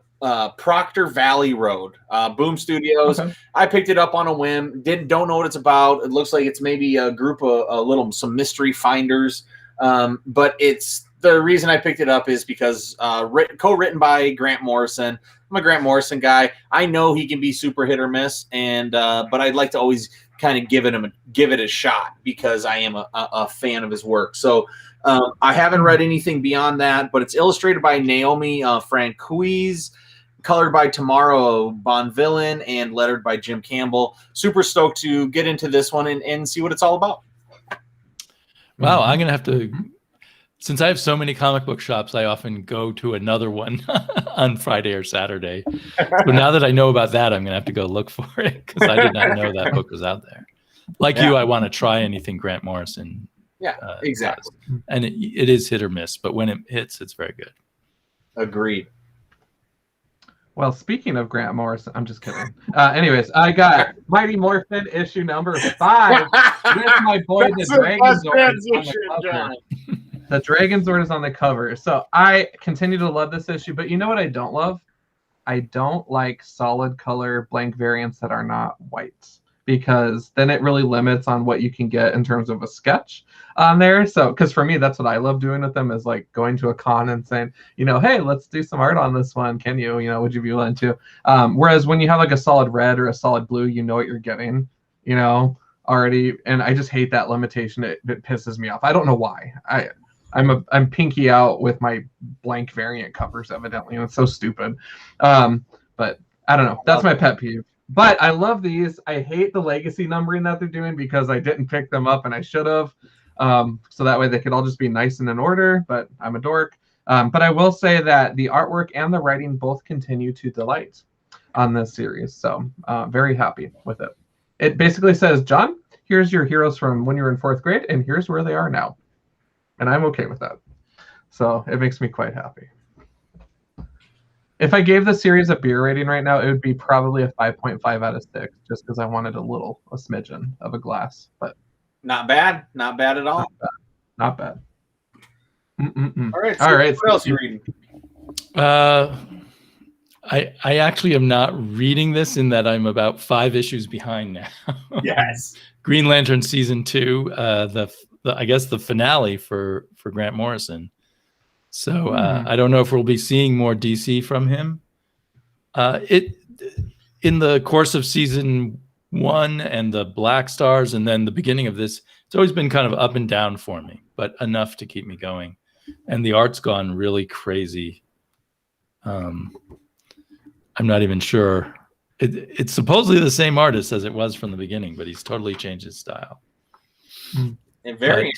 Proctor Valley Road, Boom Studios. Okay. I picked it up on a whim. Don't know what it's about. It looks like it's maybe a group of some mystery finders. But it's the reason I picked it up is because co-written by Grant Morrison. I'm a Grant Morrison guy. I know he can be super hit or miss, and but I'd like to always kind of give it a shot because I am a fan of his work. So I haven't read anything beyond that, but it's illustrated by Naomi Franquise, colored by Tamaro Bonvillain, and lettered by Jim Campbell. Super stoked to get into this one and see what it's all about. Wow, I'm gonna have to. Since I have so many comic book shops, I often go to another one on Friday or Saturday. So now that I know about that, I'm going to have to go look for it because I did not know that book was out there. Like you, I want to try anything Grant Morrison. Yeah, exactly. Does. And it is hit or miss, but when it hits, it's very good. Agreed. Well, speaking of Grant Morrison, I'm just kidding. Anyways, I got Mighty Morphin issue number 5 with my boy, the Dragon Zord. The Dragon Zord is on the cover. So I continue to love this issue, but you know what I don't love? I don't like solid color blank variants that are not white, because then it really limits on what you can get in terms of a sketch on there. So, because for me, that's what I love doing with them, is going to a con and saying, hey, let's do some art on this one. Can you, would you be willing to? Whereas when you have a solid red or a solid blue, you know what you're getting, already, and I just hate that limitation. It pisses me off. I don't know why. I'm pinky out with my blank variant covers, evidently, and it's so stupid. But I don't know. That's my pet peeve. But I love these. I hate the legacy numbering that they're doing because I didn't pick them up and I should have. So that way they could all just be nice and in order, but I'm a dork. But I will say that the artwork and the writing both continue to delight on this series. So very happy with it. It basically says, John, here's your heroes from when you were in 4th grade, and here's where they are now. And I'm okay with that. So it makes me quite happy. If I gave the series a beer rating right now, it would be probably a 5.5 out of 6, just because I wanted a smidgen of a glass. But not bad. Not bad at all. Not bad. All right. All right. What else are you reading? I actually am not reading this in that I'm about 5 issues behind now. Yes. Green Lantern season 2, I guess the finale for Grant Morrison. So I don't know if we'll be seeing more DC from him. In the course of season 1 and the Black Stars, and then the beginning of this, it's always been kind of up and down for me, but enough to keep me going. And the art's gone really crazy. I'm not even sure. It's supposedly the same artist as it was from the beginning, but he's totally changed his style. And very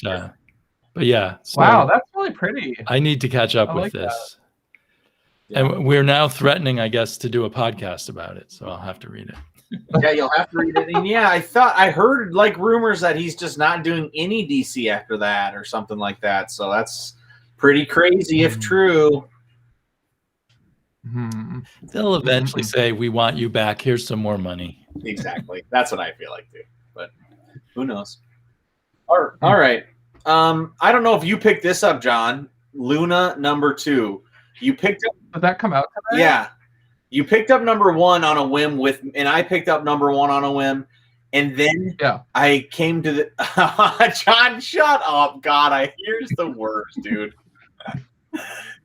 but yeah. So wow, that's really pretty. I need to catch up with this. Yeah. And we're now threatening, I guess, to do a podcast about it. So I'll have to read it. Yeah, you'll have to read it. And yeah, I heard like rumors that he's just not doing any DC after that or something like that. So that's pretty crazy if true. They'll eventually say, we want you back. Here's some more money. Exactly. That's what I feel like too. But who knows? All right. I don't know if you picked this up, John. Luna #2. You picked up. Did that come out today? Yeah. You picked up #1 on a whim and I picked up #1 on a whim. And then I came to the John, shut up. God, here's the worst, dude.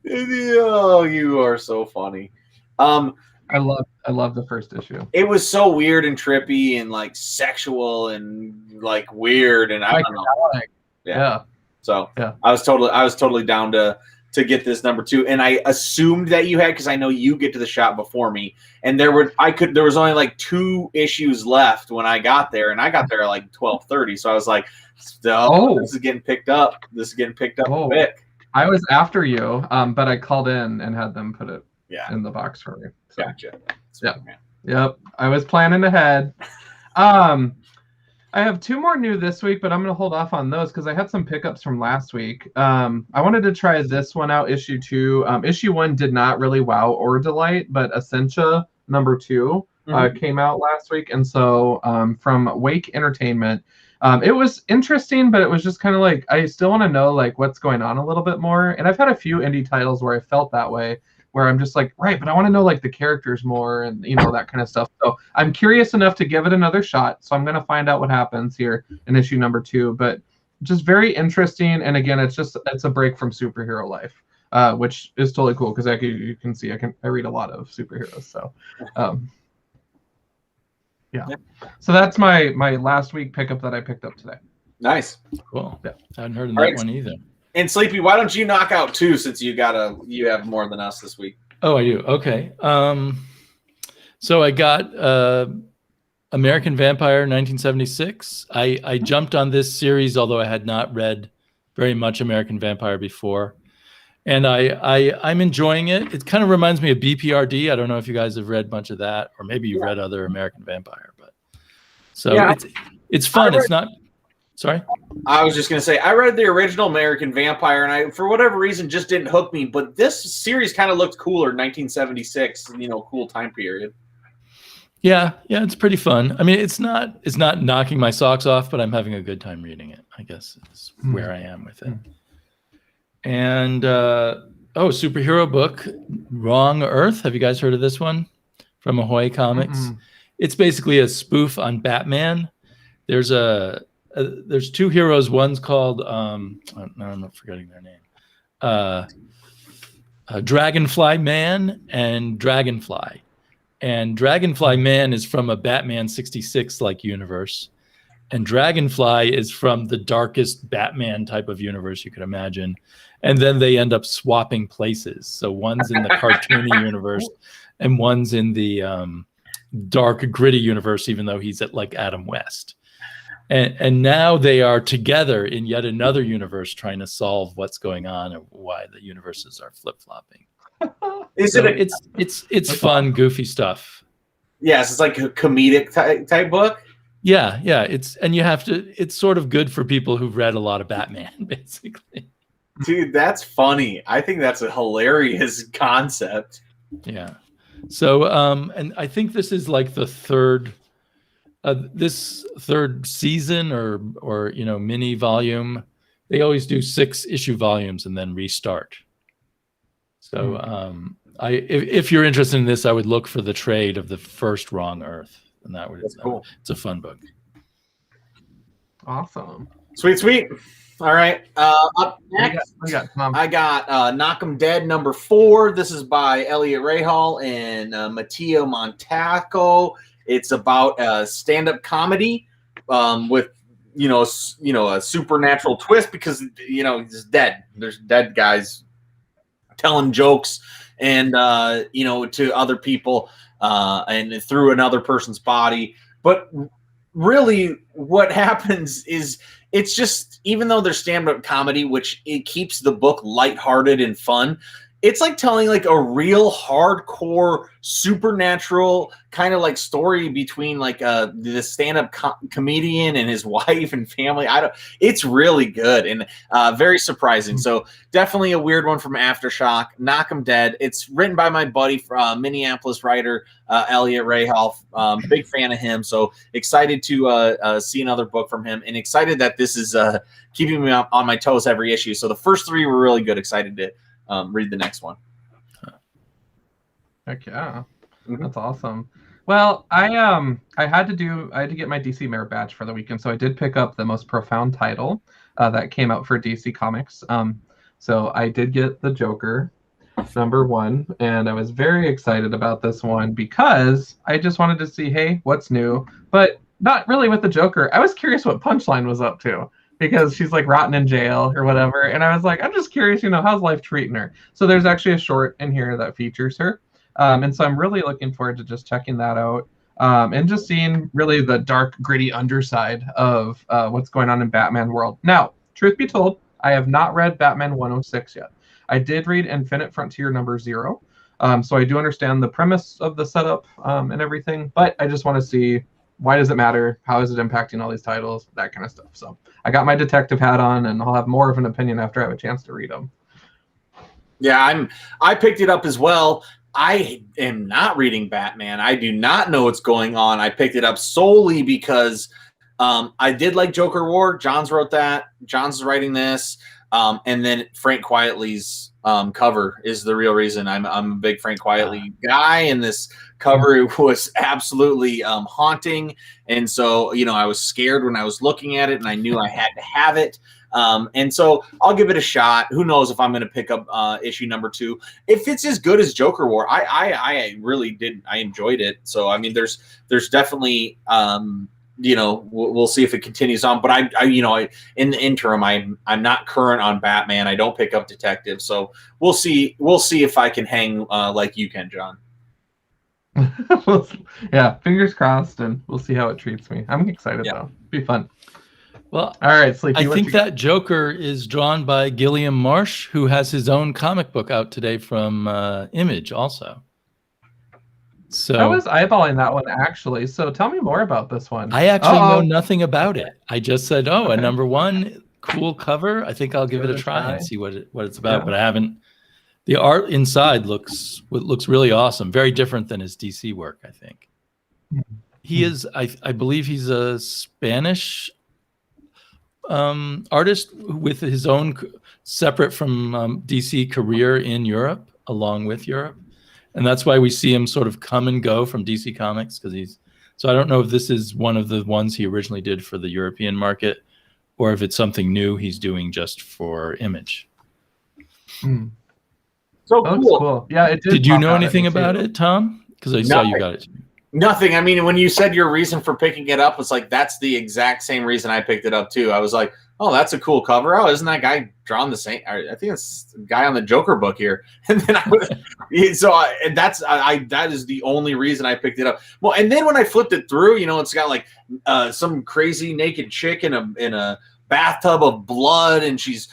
Oh, you are so funny. I love the first issue. It was so weird and trippy and like sexual and like weird, and I don't know. Yeah. So I was totally down to get this #2, and I assumed that you had, because I know you get to the shop before me, and there was only like 2 issues left when I got there, and I got there at like 12:30, so I was like, this is getting picked up. Quick. I was after you, but I called in and had them put it in the box for me. So. Gotcha. Yep. I was planning ahead. I have 2 more new this week, but I'm going to hold off on those because I had some pickups from last week. I wanted to try this one out, issue 2. Issue 1 did not really wow or delight, but Essentia #2 came out last week. And so from Wake Entertainment, it was interesting, but it was just kind of like, I still want to know like what's going on a little bit more. And I've had a few indie titles where I felt that way, where I'm just like, right, but I want to know like the characters more and that kind of stuff. So I'm curious enough to give it another shot. So I'm going to find out what happens here in issue #2, but just very interesting. And again, it's a break from superhero life, which is totally cool because you can see I read a lot of superheroes. So so that's my last week pickup that I picked up today. Nice. Cool. I hadn't heard of that one either. And Sleepy, why don't you knock out 2 since you have more than us this week? Oh, I do. Okay. So I got American Vampire 1976. I jumped on this series, although I had not read very much American Vampire before. And I'm enjoying it. It kind of reminds me of BPRD. I don't know if you guys have read much of that, or maybe you've read other American Vampire. But it's fun. It's not. Sorry? I was just going to say, I read the original American Vampire, and I, for whatever reason, just didn't hook me. But this series kind of looked cooler, 1976, cool time period. Yeah, it's pretty fun. I mean, it's not knocking my socks off, but I'm having a good time reading it, I guess is where I am with it. And, superhero book, Wrong Earth. Have you guys heard of this one? From Ahoy Comics. It's basically a spoof on Batman. There's 2 heroes. One's called I'm not forgetting their name. Dragonfly Man and Dragonfly. And Dragonfly Man is from a Batman 66 like universe, and Dragonfly is from the darkest Batman type of universe you could imagine. And then they end up swapping places. So one's in the cartoony universe and one's in the dark, gritty universe, even though he's at like Adam West. And now they are together in yet another universe trying to solve what's going on and why the universes are flip-flopping. It's fun, goofy stuff. Yes, it's like a comedic type book. Yeah. It's sort of good for people who've read a lot of Batman, basically. Dude, that's funny. I think that's a hilarious concept. Yeah. So, and I think this is like the third season or mini volume. They always do 6-issue volumes and then restart. So, if you're interested in this, I would look for the trade of the first Wrong Earth, and that's cool. It's a fun book. Awesome. Sweet. All right. Up next, I got Knock 'em Dead #4. This is by Elliot Rahal and Matteo Montaco. It's about a stand-up comedy with a supernatural twist because he's dead. There's dead guys telling jokes and to other people and through another person's body. But really, what happens is it's just, even though there's stand-up comedy, which it keeps the book lighthearted and fun, it's like telling like a real hardcore supernatural kind of like story between like the stand-up comedian and his wife and family. It's really good and very surprising. So definitely a weird one from Aftershock. Knock 'em Dead. It's written by my buddy, Minneapolis writer Elliot Rahal. Big fan of him. So excited to see another book from him, and excited that this is keeping me on my toes every issue. So the first 3 were really good. Excited to read the next one. Heck yeah. That's awesome. Well, I had to get my DC Merit badge for the weekend, so I did pick up the Most Profound title that came out for DC Comics. So I did get the Joker #1, and I was very excited about this one because I just wanted to see, hey, what's new? But not really with the Joker. I was curious what Punchline was up to, because she's like rotten in jail or whatever. And I was like, I'm just curious, how's life treating her? So there's actually a short in here that features her. And so I'm really looking forward to just checking that out and just seeing really the dark, gritty underside of what's going on in Batman world. Now, truth be told, I have not read Batman 106 yet. I did read Infinite Frontier #0. So I do understand the premise of the setup and everything, but I just want to see, why does it matter? How is it impacting all these titles? That kind of stuff. So I got my detective hat on, and I'll have more of an opinion after I have a chance to read them. Yeah, I picked it up as well. I am not reading Batman. I do not know what's going on. I picked it up solely because I did like Joker War. Johns wrote that. Johns is writing this. And then Frank Quietly's cover is the real reason. I'm a big Frank Quietly guy, and this cover was absolutely haunting. And so, I was scared when I was looking at it, and I knew I had to have it. And so I'll give it a shot. Who knows if I'm going to pick up issue #2. If it's as good as Joker War, I really did. I enjoyed it. So, I mean, there's definitely, we'll see if it continues on. But I in the interim, I'm not current on Batman. I don't pick up Detective. So we'll see if I can hang like you can, John. Yeah, fingers crossed, and we'll see how it treats me. I'm excited though. Be fun. Well, all right, Sleepy. I think that Joker is drawn by Gilliam Marsh, who has his own comic book out today from Image also. So I was eyeballing that one actually. So tell me more about this one. I actually know nothing about it. I just said, a #1, cool cover. I think I'll give it a try and see what it's about. Yeah. But I haven't. The art inside looks really awesome. Very different than his DC work, I think. He is. I believe he's a Spanish artist with his own separate from DC career in Europe, along with Europe. And that's why we see him sort of come and go from DC Comics, because so I don't know if this is one of the ones he originally did for the European market, or if it's something new he's doing just for Image. So cool. Yeah, it did you know anything about it, Tom? Because I saw you got it. Nothing. I mean, when you said your reason for picking it up was like, that's the exact same reason I picked it up too. I was like, oh, that's a cool cover. Oh, isn't that guy drawn the same? I think it's the guy on the Joker book here. And then that is the only reason I picked it up. Well, and then when I flipped it through, it's got like some crazy naked chick in a bathtub of blood, and she's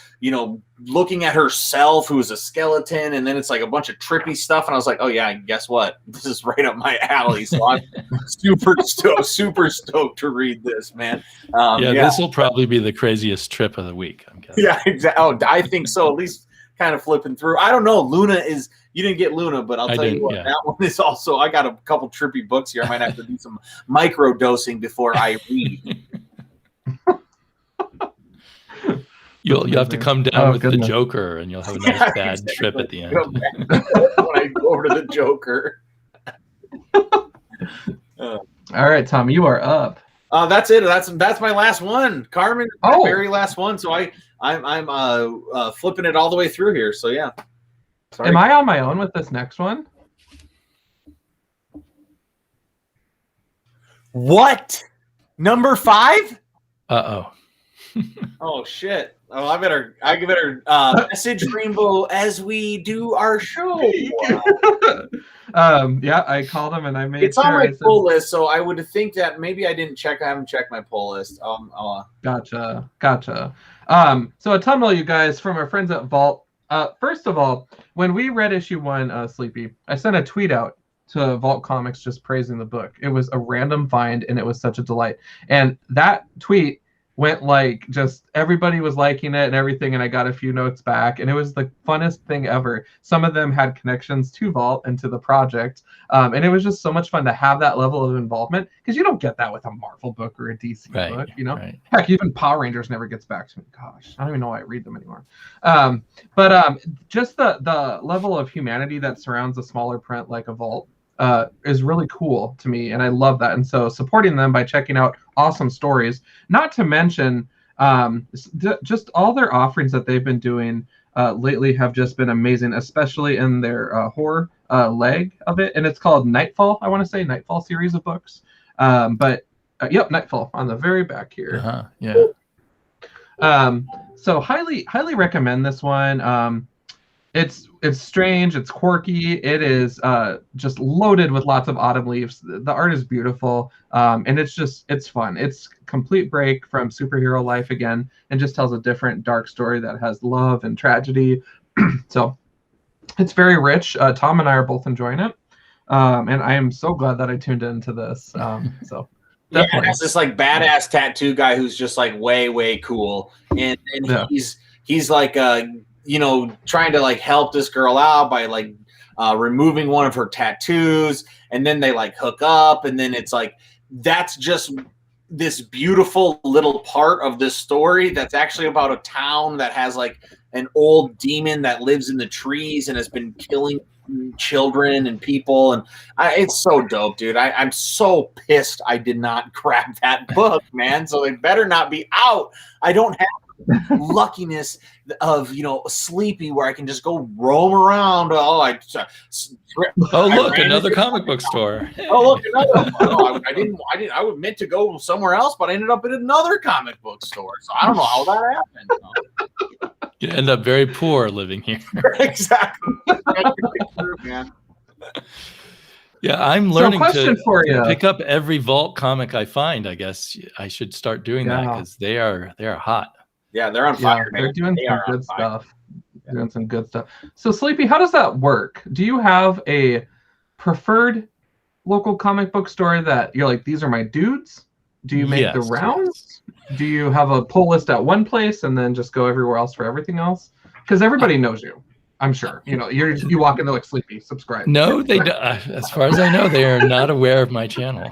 looking at herself, who is a skeleton, and then it's like a bunch of trippy stuff, and I was like, oh yeah, guess what, this is right up my alley. So I'm super stoked to read this, man. This will probably be the craziest trip of the week, I'm guessing. Yeah, exactly. Oh, I think so. At least kind of flipping through. I don't know, Luna is, you didn't get Luna, but I'll tell you what, that one is also, I got a couple trippy books here. I might have to do some micro dosing before I read. You'll have to come down with the Joker, and you'll have a nice bad trip at the end. When I go over to the Joker. All right, Tom, you are up. That's it. That's my last one. Carmen, my very last one. So I'm flipping it all the way through here. So yeah. Sorry. Am I on my own with this next one? What? Number 5? Uh-oh. Oh shit. Oh, I better message Rainbow as we do our show. Yeah, I called him and I made it's on my pull list, so I would think that maybe I haven't checked my pull list. Gotcha. So a tunnel, you guys, from our friends at Vault. First of all, when we read issue 1, Sleepy, I sent a tweet out to Vault Comics just praising the book. It was a random find and it was such a delight. And that tweet went like, just everybody was liking it and everything, and I got a few notes back, and it was the funnest thing ever. Some of them had connections to Vault and to the project, and it was just so much fun to have that level of involvement, because you don't get that with a Marvel book or a DC book, Right. Heck, even Power Rangers never gets back to me. Gosh, I don't even know why I read them anymore. Just the level of humanity that surrounds a smaller print like a Vault is really cool to me, and I love that. And so supporting them by checking out awesome stories, not to mention just all their offerings that they've been doing lately have just been amazing, especially in their horror leg of it, and it's called Nightfall. I want to say Nightfall series of books, yep, Nightfall on the very back here. So highly recommend this one. It's strange, it's quirky, it is just loaded with lots of autumn leaves. The art is beautiful, and it's fun. It's complete break from superhero life again, and just tells a different dark story that has love and tragedy. So it's very rich. Tom and I are both enjoying it, and I am so glad that I tuned into this. So yeah, it's this like badass tattoo guy who's just like way cool, and yeah. he's like trying to like help this girl out by like removing one of her tattoos, and then they like hook up, and then it's like that's just this beautiful little part of this story that's actually about a town that has like an old demon that lives in the trees and has been killing children and people, and it's so dope, dude. I'm so pissed I did not grab that book, man. So they better not be out. I don't have luckiness of Sleepy where I can just go roam around. Look, another comic book store. Oh, look, another one. I was meant to go somewhere else, but I ended up at another comic book store. So I don't know how that happened. You end up very poor living here. Exactly. True, man. Yeah, I'm learning to pick up every Vault comic I find. I guess I should start doing that, because they are hot. Yeah, they're on fire. Yeah, they're doing some good stuff. Doing some good stuff. So, Sleepy, how does that work? Do you have a preferred local comic book store that you're like, these are my dudes? Do you make the rounds? Yes. Do you have a pull list at one place and then just go everywhere else for everything else? Because everybody knows you, I'm sure. You walk in there like, Sleepy, subscribe. No, they don't. As far as I know, they are not aware of my channel.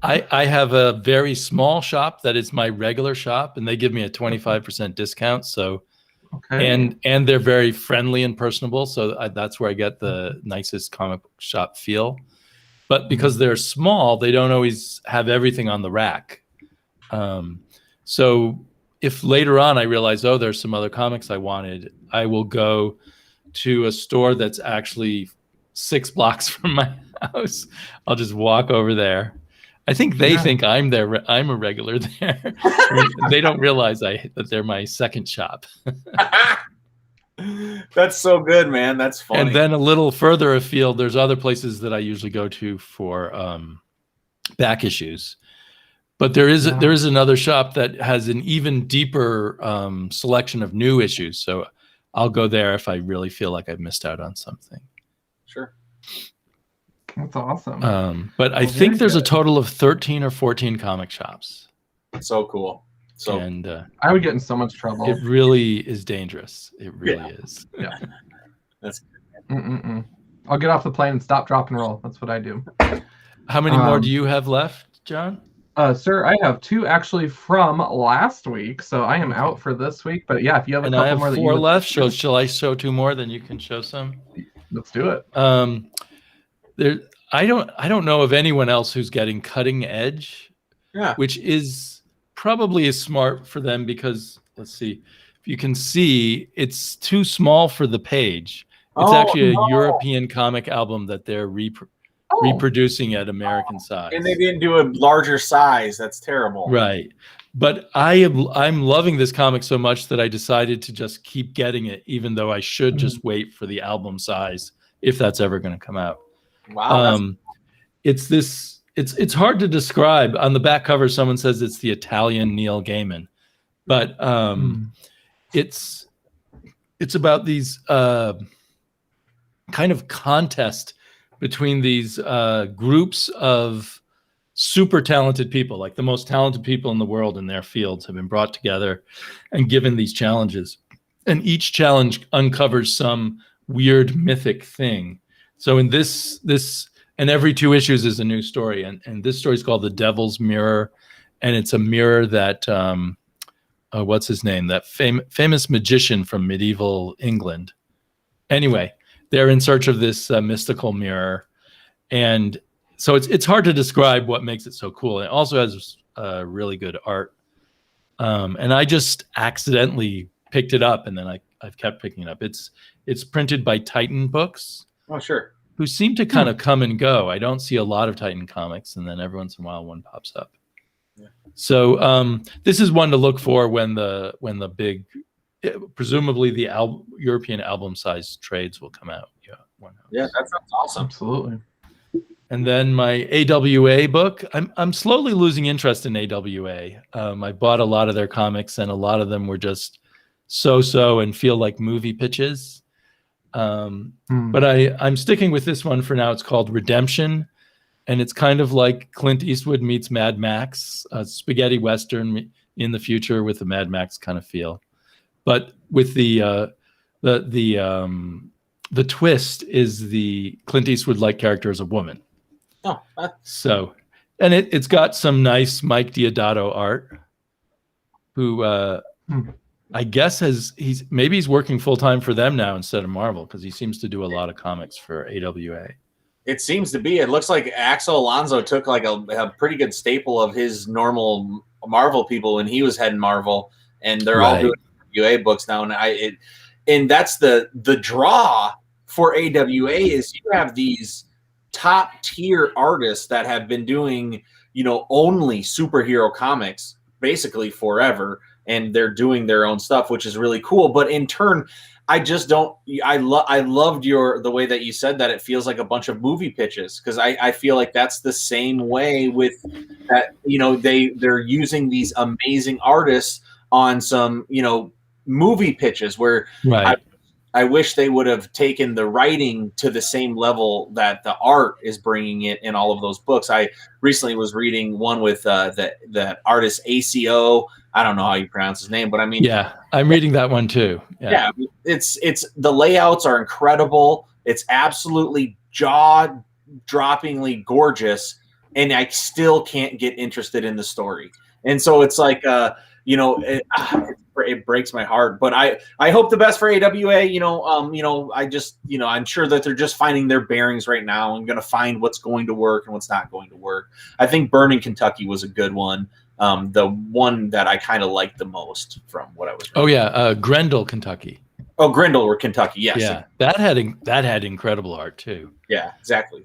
I have a very small shop that is my regular shop, and they give me a 25% discount. So, and they're very friendly and personable. So that's where I get the nicest comic book shop feel. But because they're small, they don't always have everything on the rack. So if later on I realize, there's some other comics I wanted, I will go to a store that's actually 6 blocks from my house, I'll just walk over there. I think they think I'm a regular there. They don't realize that they're my second shop. That's so good, man. That's funny. And then a little further afield, there's other places that I usually go to for back issues. But there is another shop that has an even deeper selection of new issues. So I'll go there if I really feel like I've missed out on something. Sure. That's awesome. But I think there's a total of 13 or 14 comic shops. So cool. So and I would get in so much trouble. It really is dangerous. It really is. Yeah. That's good. I'll get off the plane and stop, drop, and roll. That's what I do. How many more do you have left, John? Sir, I have 2 actually from last week, so I am out for this week. But yeah, if you have a couple I have more, 4 left. Shall I show 2 more? Then you can show some. Let's do it. I don't know of anyone else who's getting Cutting Edge, which is probably is smart for them because let's see if you can see it's too small for the page. It's actually a European comic album that they're reproducing at American size, and they didn't do a larger size. That's terrible, right? But I'm loving this comic so much that I decided to just keep getting it, even though I should just wait for the album size if that's ever going to come out. Wow. It's hard to describe. On the back cover, someone says it's the Italian Neil Gaiman, but it's about these kind of contest between these groups of super talented people, like the most talented people in the world in their fields have been brought together and given these challenges. And each challenge uncovers some weird mythic thing. So in this and every 2 issues is a new story. And this story is called The Devil's Mirror. And it's a mirror that, what's his name? That famous magician from medieval England. Anyway, they're in search of this mystical mirror. And so it's hard to describe what makes it so cool. It also has really good art. And I just accidentally picked it up, and then I've kept picking it up. It's printed by Titan Books. Oh, sure. Who seem to kind of come and go. I don't see a lot of Titan comics, and then every once in a while one pops up. Yeah. So this is one to look for when the big, presumably the European album size trades will come out. Yeah, that sounds awesome. Absolutely. And then my AWA book. I'm slowly losing interest in AWA. I bought a lot of their comics, and a lot of them were just so and feel like movie pitches. But I'm sticking with this one for now. It's called Redemption, and it's kind of like Clint Eastwood meets Mad Max, a spaghetti western in the future with a Mad Max kind of feel. But with the twist is the Clint Eastwood-like character is a woman. Oh, so, and it's got some nice Mike Diodato art, who I guess he's working full time for them now instead of Marvel, because he seems to do a lot of comics for AWA. It seems to be. It looks like Axel Alonso took like a pretty good staple of his normal Marvel people when he was heading Marvel, and they're all doing AWA books now. And that's the draw for AWA is you have these top tier artists that have been doing, only superhero comics basically forever, and they're doing their own stuff, which is really cool. But in turn, I just don't. I loved the way that you said that. It feels like a bunch of movie pitches, because I feel like that's the same way with that. They're using these amazing artists on some movie pitches where I wish they would have taken the writing to the same level that the art is bringing it in all of those books. I recently was reading one with the artist ACO. I don't know how you pronounce his name, but I mean, yeah, I'm reading that one too. Yeah, it's the layouts are incredible. It's absolutely jaw-droppingly gorgeous, and I still can't get interested in the story. And so it's like, it breaks my heart. But I hope the best for AWA. I just, I'm sure that they're just finding their bearings right now and going to find what's going to work and what's not going to work. I think Burning Kentucky was a good one. The one that I kind of liked the most from what I was reading. Oh yeah, Grendel, Kentucky. Oh, Grendel or Kentucky, yes. Yeah, that had incredible art too. Yeah, exactly.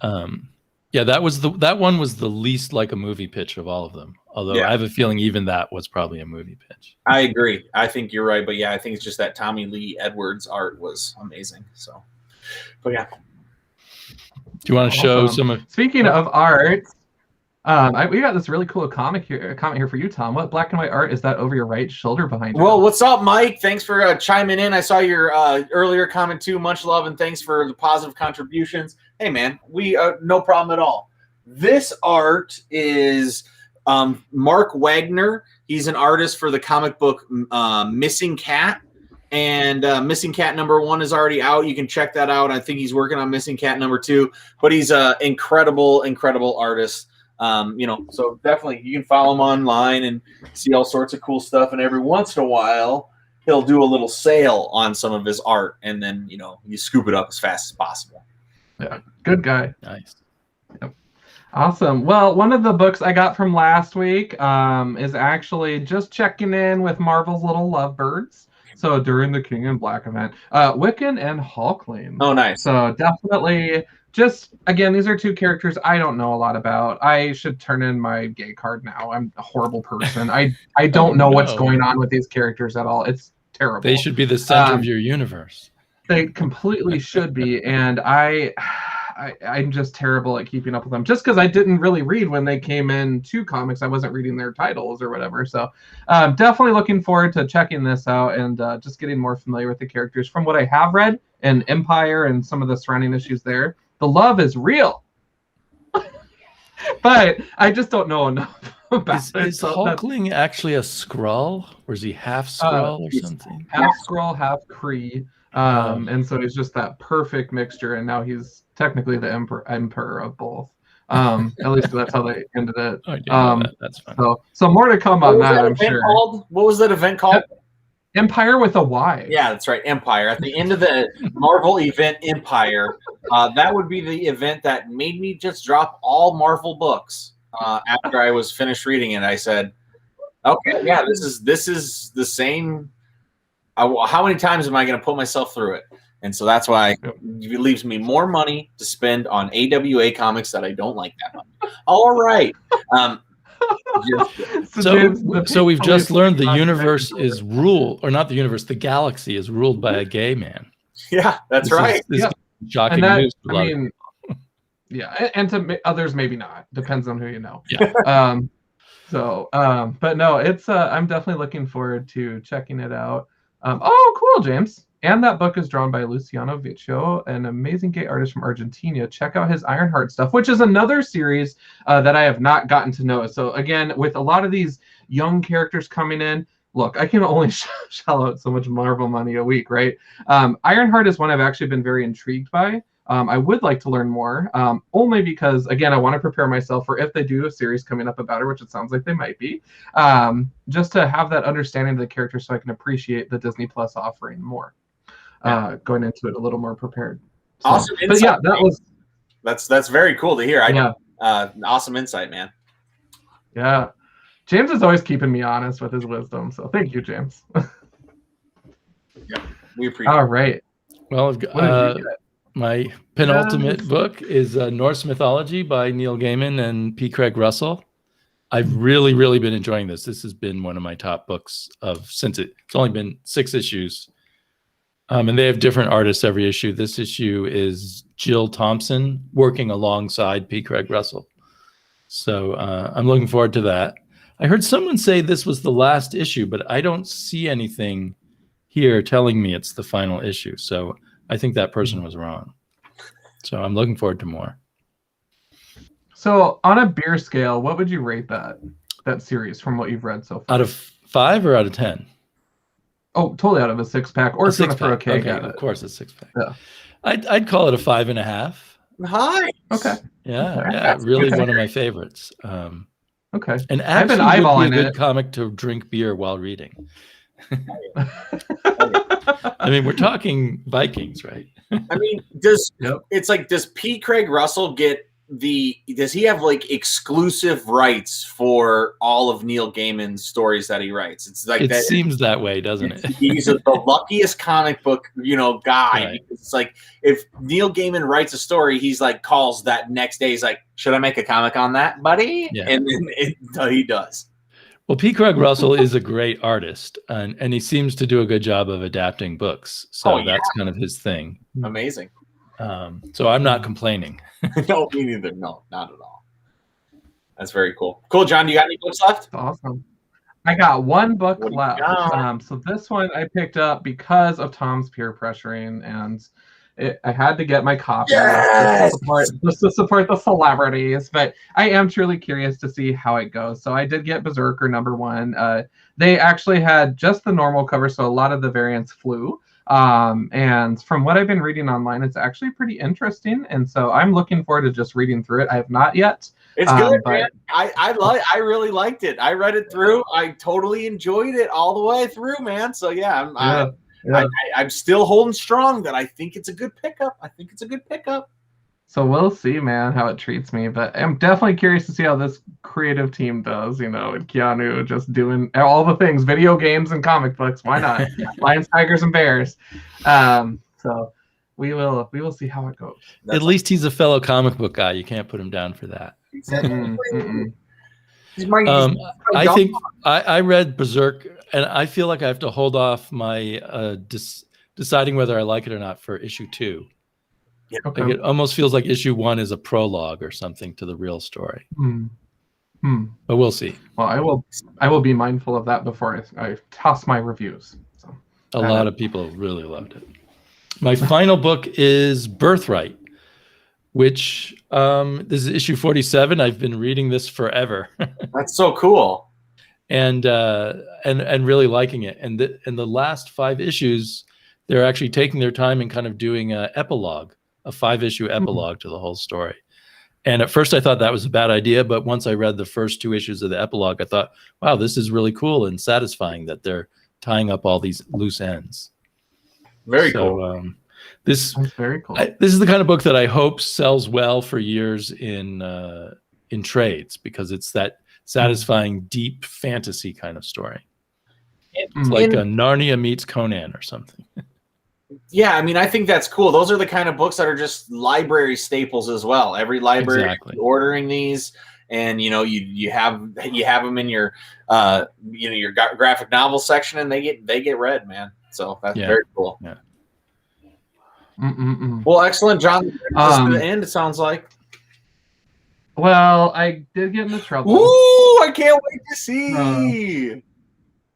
Yeah, that one was the least like a movie pitch of all of them. Although Yeah. I have a feeling even that was probably a movie pitch. I agree. I think you're right, but yeah, I think it's just that Tommy Lee Edwards art was amazing. So, but yeah. Do you want to show Awesome. some of? Speaking of art, we got this really cool comment here for you, Tom. What black and white art is that over your right shoulder behind you? Well, what's up, Mike? Thanks for chiming in. I saw your earlier comment too. Much love and thanks for the positive contributions. Hey, man, we no problem at all. This art is Mark Wagner. He's an artist for the comic book Missing Cat. And Missing Cat #1 is already out. You can check that out. I think he's working on Missing Cat #2. But he's an incredible, incredible artist. So definitely you can follow him online and see all sorts of cool stuff. And every once in a while, he'll do a little sale on some of his art. And then, you scoop it up as fast as possible. Yeah, good guy. Nice. Yep. Awesome. Well, one of the books I got from last week is actually just checking in with Marvel's Little Lovebirds. So during the King in Black event, Wiccan and Hulkling. Oh, nice. So definitely, just again, these are two characters I don't know a lot about. I should turn in my gay card now. I'm a horrible person. I don't know what's going on with these characters at all. It's terrible. They should be the center of your universe. They completely should be, and I'm just terrible at keeping up with them. Just because I didn't really read when they came in to comics, I wasn't reading their titles or whatever. So definitely looking forward to checking this out and just getting more familiar with the characters. From what I have read in Empire and some of the surrounding issues there, the love is real. But I just don't know enough about it. Is Hulkling actually a Skrull? Or is he half Skrull or something? Half Skrull, half Kree. And so he's just that perfect mixture, and now he's technically the emperor of both. At least that's how they ended it. Oh, yeah, that's fine. So more to come on that, I'm sure. What was that event called? Empire with a Y. Yeah, that's right. Empire. At the end of the Marvel event, Empire, that would be the event that made me just drop all Marvel books. After I was finished reading it, I said, "Okay, yeah, this is the same." How many times am I going to put myself through it? And so that's why it leaves me more money to spend on AWA comics that I don't like that much. All right. So we've just learned the universe is ruled, or not the universe, the galaxy is ruled by a gay man. Yeah, that's right. This is shocking news. Yeah, and to others maybe not. Depends on who you know. Yeah. But no, it's I'm definitely looking forward to checking it out. Cool, James. And that book is drawn by Luciano Vecchio, an amazing gay artist from Argentina. Check out his Ironheart stuff, which is another series that I have not gotten to know. So again, with a lot of these young characters coming in, look, I can only shell out so much Marvel money a week, right? Ironheart is one I've actually been very intrigued by. I would like to learn more, only because, again, I want to prepare myself for if they do a series coming up about her, which it sounds like they might be, just to have that understanding of the character so I can appreciate the Disney Plus offering more, going into it a little more prepared. So, awesome insight. But yeah, that's very cool to hear. Awesome insight, man. Yeah. James is always keeping me honest with his wisdom, so thank you, James. Yeah, we appreciate it. All right. Well, my penultimate book is Norse Mythology by Neil Gaiman and P. Craig Russell. I've really, really been enjoying this. This has been one of my top books since it's only been 6 issues. And they have different artists every issue. This issue is Jill Thompson working alongside P. Craig Russell. So I'm looking forward to that. I heard someone say this was the last issue, but I don't see anything here telling me it's the final issue. So I think that person was wrong. So I'm looking forward to more. So on a beer scale, what would you rate that series from what you've read so far? Out of 5 or out of 10? Oh, totally out of a 6-pack. Or if you want to throw a keg at it. Of course, a 6-pack. Yeah. I'd call it a 5.5. Hi. Okay. Yeah, really one of my favorites. Okay. And actually I've been eyeballing would be a good comic to drink beer while reading. I mean, we're talking Vikings, right? I mean, does P. Craig Russell get does he have like exclusive rights for all of Neil Gaiman's stories that he writes? It's like it seems that way, doesn't it? He's the luckiest comic book, guy. Right. It's like if Neil Gaiman writes a story, he's like calls that next day. He's like, "Should I make a comic on that, buddy?" Yeah. And then he does. Well, P. Craig Russell is a great artist, and he seems to do a good job of adapting books. So that's kind of his thing. Amazing. So I'm not complaining. No, me neither. No, not at all. That's very cool. Cool, John. Do you got any books left? Awesome. I got one book What do you left. got? So this one I picked up because of Tom's peer pressuring, and I had to get my copy Yes! just to support the celebrities. But I am truly curious to see how it goes. So I did get Berserker #1. They actually had just the normal cover, so a lot of the variants flew. And from what I've been reading online, it's actually pretty interesting. And so I'm looking forward to just reading through it. I have not yet. It's good, man. I really liked it. I read it through. I totally enjoyed it all the way through, man. So yeah, I'm still holding strong that I think it's a good pickup. So we'll see, man, how it treats me. But I'm definitely curious to see how this creative team does, and Keanu just doing all the things, video games and comic books. Why not? Lions, tigers, and bears. So we will see how it goes. At least he's a fellow comic book guy. You can't put him down for that. I think I read Berserk, and I feel like I have to hold off my deciding whether I like it or not for issue 2. Yeah. Okay. Like it almost feels like issue 1 is a prologue or something to the real story. But we'll see. Well, I will be mindful of that before I toss my reviews. So A lot of people really loved it. My final book is Birthright, which this is issue 47. I've been reading this forever. That's so cool. And really liking it. And the last 5 issues, they're actually taking their time and kind of doing an epilogue, a 5-issue epilogue to the whole story. And at first I thought that was a bad idea, but once I read the first 2 issues of the epilogue, I thought, wow, this is really cool and satisfying that they're tying up all these loose ends. Very cool. That's very cool. This is the kind of book that I hope sells well for years in trades, because it's that satisfying, deep fantasy kind of story. It's like a Narnia meets Conan or something. Yeah, I mean, I think that's cool. Those are the kind of books that are just library staples as well. Every library is ordering these, and you have them in your your graphic novel section, and they get read, man. So that's very cool. Yeah. Well, excellent, John. This to the end, it sounds like. Well, I did get into trouble. Ooh, I can't wait to see.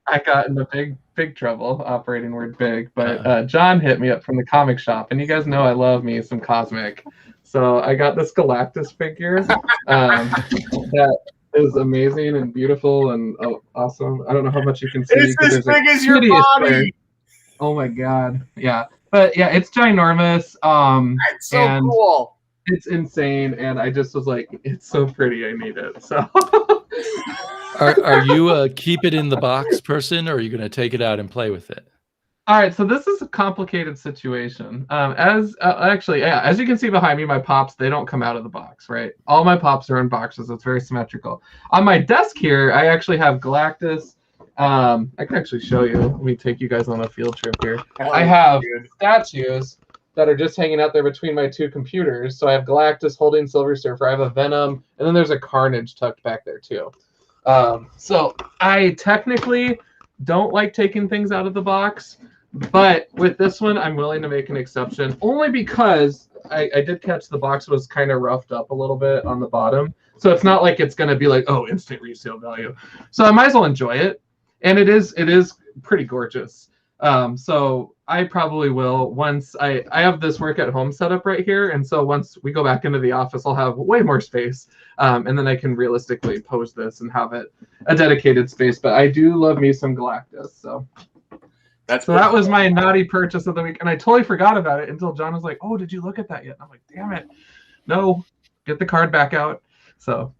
I got into big trouble, operating word big, but John hit me up from the comic shop, and you guys know I love me some cosmic. So I got this Galactus figure that is amazing and beautiful and awesome. I don't know how much you can see. It's as big as your body. Square. Oh my god. Yeah. But yeah, it's ginormous. It's so cool. It's insane, and I just was like, it's so pretty, I need it. So Are you a keep it in the box person, or are you going to take it out and play with it? All right, so this is a complicated situation. As you can see behind me, my pops, they don't come out of the box, right? All my pops are in boxes. It's very symmetrical. On my desk here, I actually have Galactus. I can actually show you. Let me take you guys on a field trip here. I have statues that are just hanging out there between my 2 computers. So I have Galactus holding Silver Surfer. I have a Venom, and then there's a Carnage tucked back there too. So I technically don't like taking things out of the box, but with this one, I'm willing to make an exception, only because I did catch the box was kind of roughed up a little bit on the bottom. So it's not like it's going to be like, oh, instant resale value. So I might as well enjoy it. And it is pretty gorgeous. So I probably will, once I have this work at home set up right here. And so once we go back into the office, I'll have way more space. And then I can realistically pose this and have it a dedicated space. But I do love me some Galactus. So that was my naughty purchase of the week. And I totally forgot about it until John was like, oh, did you look at that yet? And I'm like, damn it. No, get the card back out. So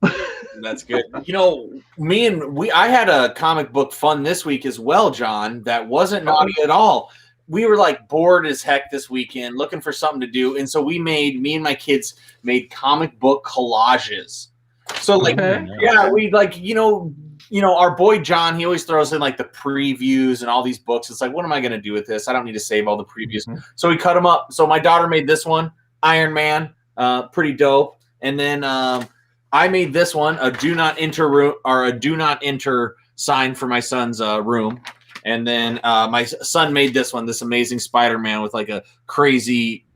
that's good. I had a comic book fun this week as well, John, that wasn't naughty at all. we were like bored as heck this weekend, looking for something to do, and so me and my kids made comic book collages. So like, yeah, we like, our boy John, he always throws in like the previews and all these books. It's like, what am I going to do with this? I don't need to save all the previews. So we cut them up. So my daughter made this one, Iron Man, pretty dope. And then I made this one, a do not enter room, or a do not enter sign for my son's room. And then my son made this one, this amazing Spider-Man with like a crazy,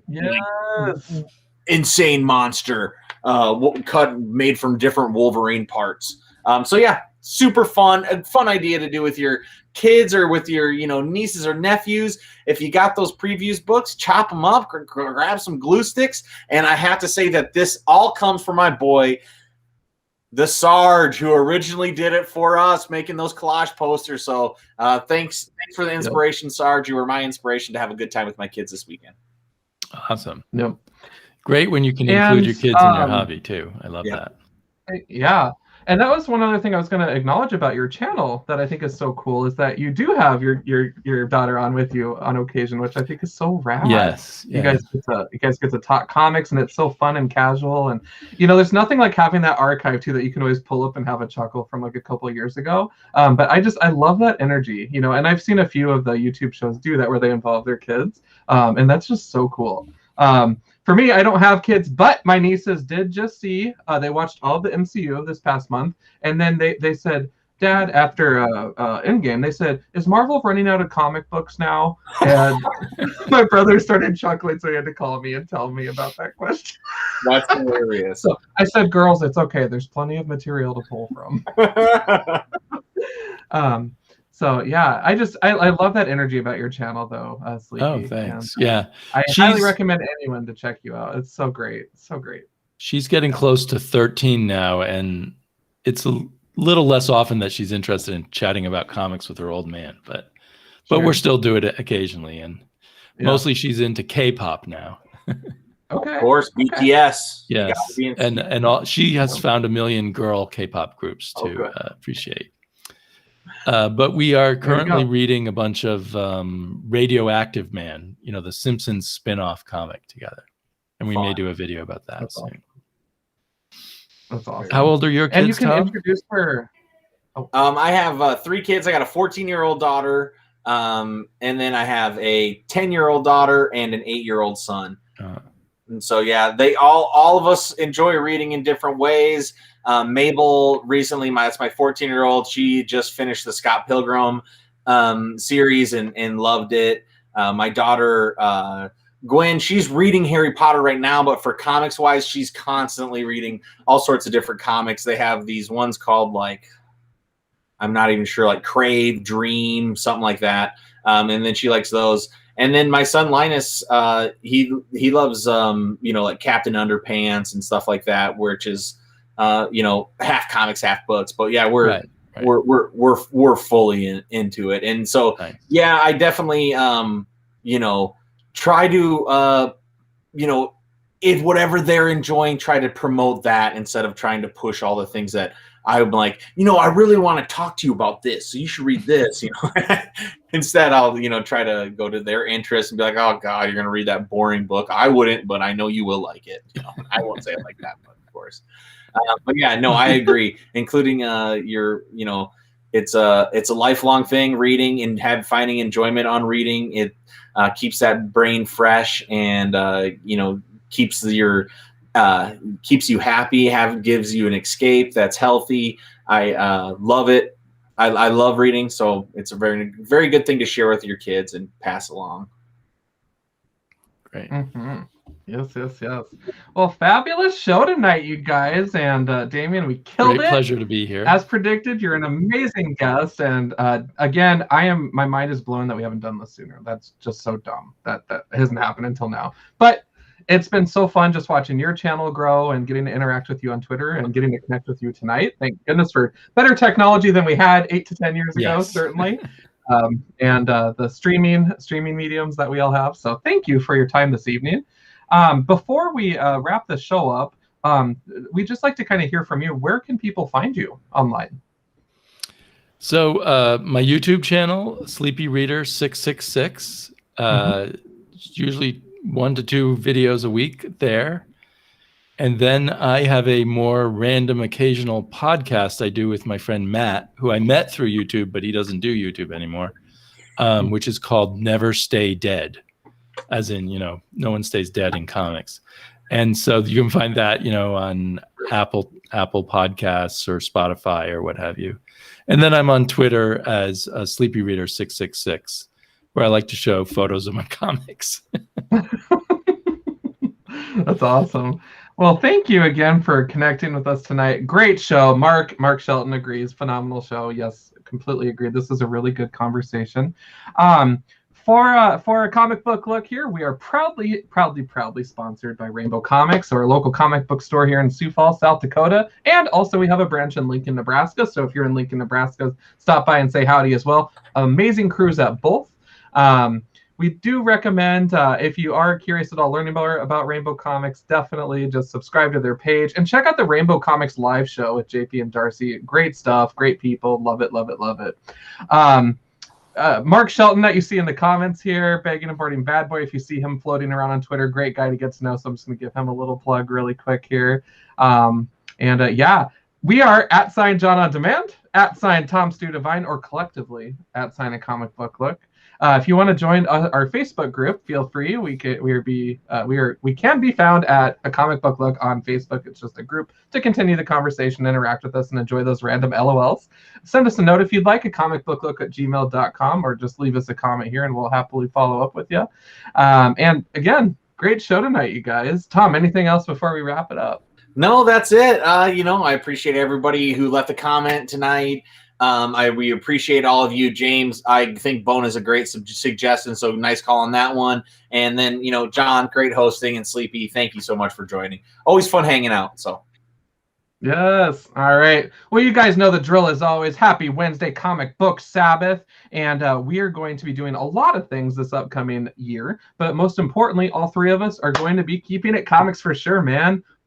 insane monster made from different Wolverine parts. So yeah, super fun, a fun idea to do with your kids or with your nieces or nephews. If you got those previews books, chop them up, grab some glue sticks. And I have to say that this all comes from my boy, the Sarge, who originally did it for us, making those collage posters. So thanks for the inspiration, Sarge. You were my inspiration to have a good time with my kids this weekend. Awesome. Yep. Great when you can include your kids in your hobby too. I love that. Yeah. And that was one other thing I was going to acknowledge about your channel that I think is so cool, is that you do have your daughter on with you on occasion, which I think is so rad. Yes. You guys get to talk comics, and it's so fun and casual. And there's nothing like having that archive too that you can always pull up and have a chuckle from like a couple of years ago. But I love that energy, and I've seen a few of the YouTube shows do that where they involve their kids, and that's just so cool. For me, I don't have kids, but my nieces did just see, they watched all the MCU this past month, and then they said, Dad, after Endgame, they said, is Marvel running out of comic books now? And my brother started chuckling, so he had to call me and tell me about that question. That's hilarious. So I said, girls, it's okay. There's plenty of material to pull from. So yeah, I love that energy about your channel though, Sleepy. Oh, thanks. And, I highly recommend anyone to check you out. It's so great. So great. She's getting close to 13 now, and it's a little less often that she's interested in chatting about comics with her old man, but we're still doing it occasionally, and mostly she's into K-pop now. Okay. Of course, BTS. Yes, and she has found a million girl K-pop groups to appreciate. But we are currently reading a bunch of Radioactive Man, the Simpsons spin-off comic together. And we may do a video about that soon. That's awesome. How old are your kids, And you can Tom? introduce her. I have 3 kids. I got a 14-year-old daughter, and then I have a 10-year-old daughter and an 8-year-old son. And so, yeah, they all of us enjoy reading in different ways. Mabel recently, that's my 14-year-old. She just finished the Scott Pilgrim series and loved it. My daughter, Gwen, she's reading Harry Potter right now, but for comics wise, she's constantly reading all sorts of different comics. They have these ones called I'm not even sure, like Crave, Dream, something like that. And then she likes those. And then my son Linus, he loves like Captain Underpants and stuff like that, which is half comics, half books. But yeah, we're fully into it. And so yeah, I definitely try to if whatever they're enjoying, try to promote that instead of trying to push all the things that I'm like, I really want to talk to you about this, so you should read this, Instead, I'll, try to go to their interests and be like, oh God, you're going to read that boring book. I wouldn't, but I know you will like it. I won't say it like that, but of course. But yeah, no, I agree. Including it's a lifelong thing, reading and finding enjoyment on reading. It keeps that brain fresh and, keeps you happy, gives you an escape that's healthy. I love it. I love reading, so it's a very, very good thing to share with your kids and pass along. Great. Mm-hmm. Yes. Well, fabulous show tonight, you guys. And Damien, we killed it. Great pleasure to be here. As predicted, you're an amazing guest. And again, my mind is blown that we haven't done this sooner. That's just so dumb. That hasn't happened until now. But it's been so fun just watching your channel grow and getting to interact with you on Twitter and getting to connect with you tonight. Thank goodness for better technology than we had 8 to 10 years ago, certainly. And the streaming mediums that we all have. So thank you for your time this evening. Before we wrap the show up, we'd just like to kind of hear from you. Where can people find you online? So my YouTube channel, Sleepy Reader 666. Usually 1 to 2 videos a week there. And then I have a more random occasional podcast I do with my friend Matt, who I met through YouTube, but he doesn't do YouTube anymore, which is called Never Stay Dead, as in, no one stays dead in comics. And so you can find that, on Apple Podcasts or Spotify or what have you. And then I'm on Twitter as Sleepy Reader 666, where I like to show photos of my comics. That's awesome. Well, thank you again for connecting with us tonight. Great show. Mark Shelton agrees. Phenomenal show. Yes, completely agree. This is a really good conversation. For a comic book look here, we are proudly sponsored by Rainbow Comics, our local comic book store here in Sioux Falls, South Dakota. And also we have a branch in Lincoln, Nebraska. So if you're in Lincoln, Nebraska, stop by and say howdy as well. Amazing crews at both. We do recommend, if you are curious at all learning more about Rainbow Comics, definitely just subscribe to their page and check out the Rainbow Comics live show with JP and Darcy. Great stuff, great people, love it, love it, love it. Mark Shelton that you see in the comments here, begging and boarding bad boy. If you see him floating around on Twitter, great guy to get to know. So I'm just going to give him a little plug really quick here. Yeah, we are at @John on Demand, @ Tom Stu Divine, or collectively @ A Comic Book Look. If you want to join our Facebook group, feel free. We can be found at A Comic Book Look on Facebook. It's just a group to continue the conversation, interact with us, and enjoy those random LOLs. Send us a note if you'd like, acomicbooklook@gmail.com, or just leave us a comment here, and we'll happily follow up with you. And again, great show tonight, you guys. Tom, anything else before we wrap it up? No, that's it. I appreciate everybody who left a comment tonight. We appreciate all of you. James, I think Bone is a great suggestion, so nice call on that one. And then, John, great hosting, and Sleepy, thank you so much for joining. Always fun hanging out. So. Yes. All right. Well, you guys know the drill as always. Happy Wednesday Comic Book Sabbath. And we are going to be doing a lot of things this upcoming year. But most importantly, all three of us are going to be keeping it comics for sure, man.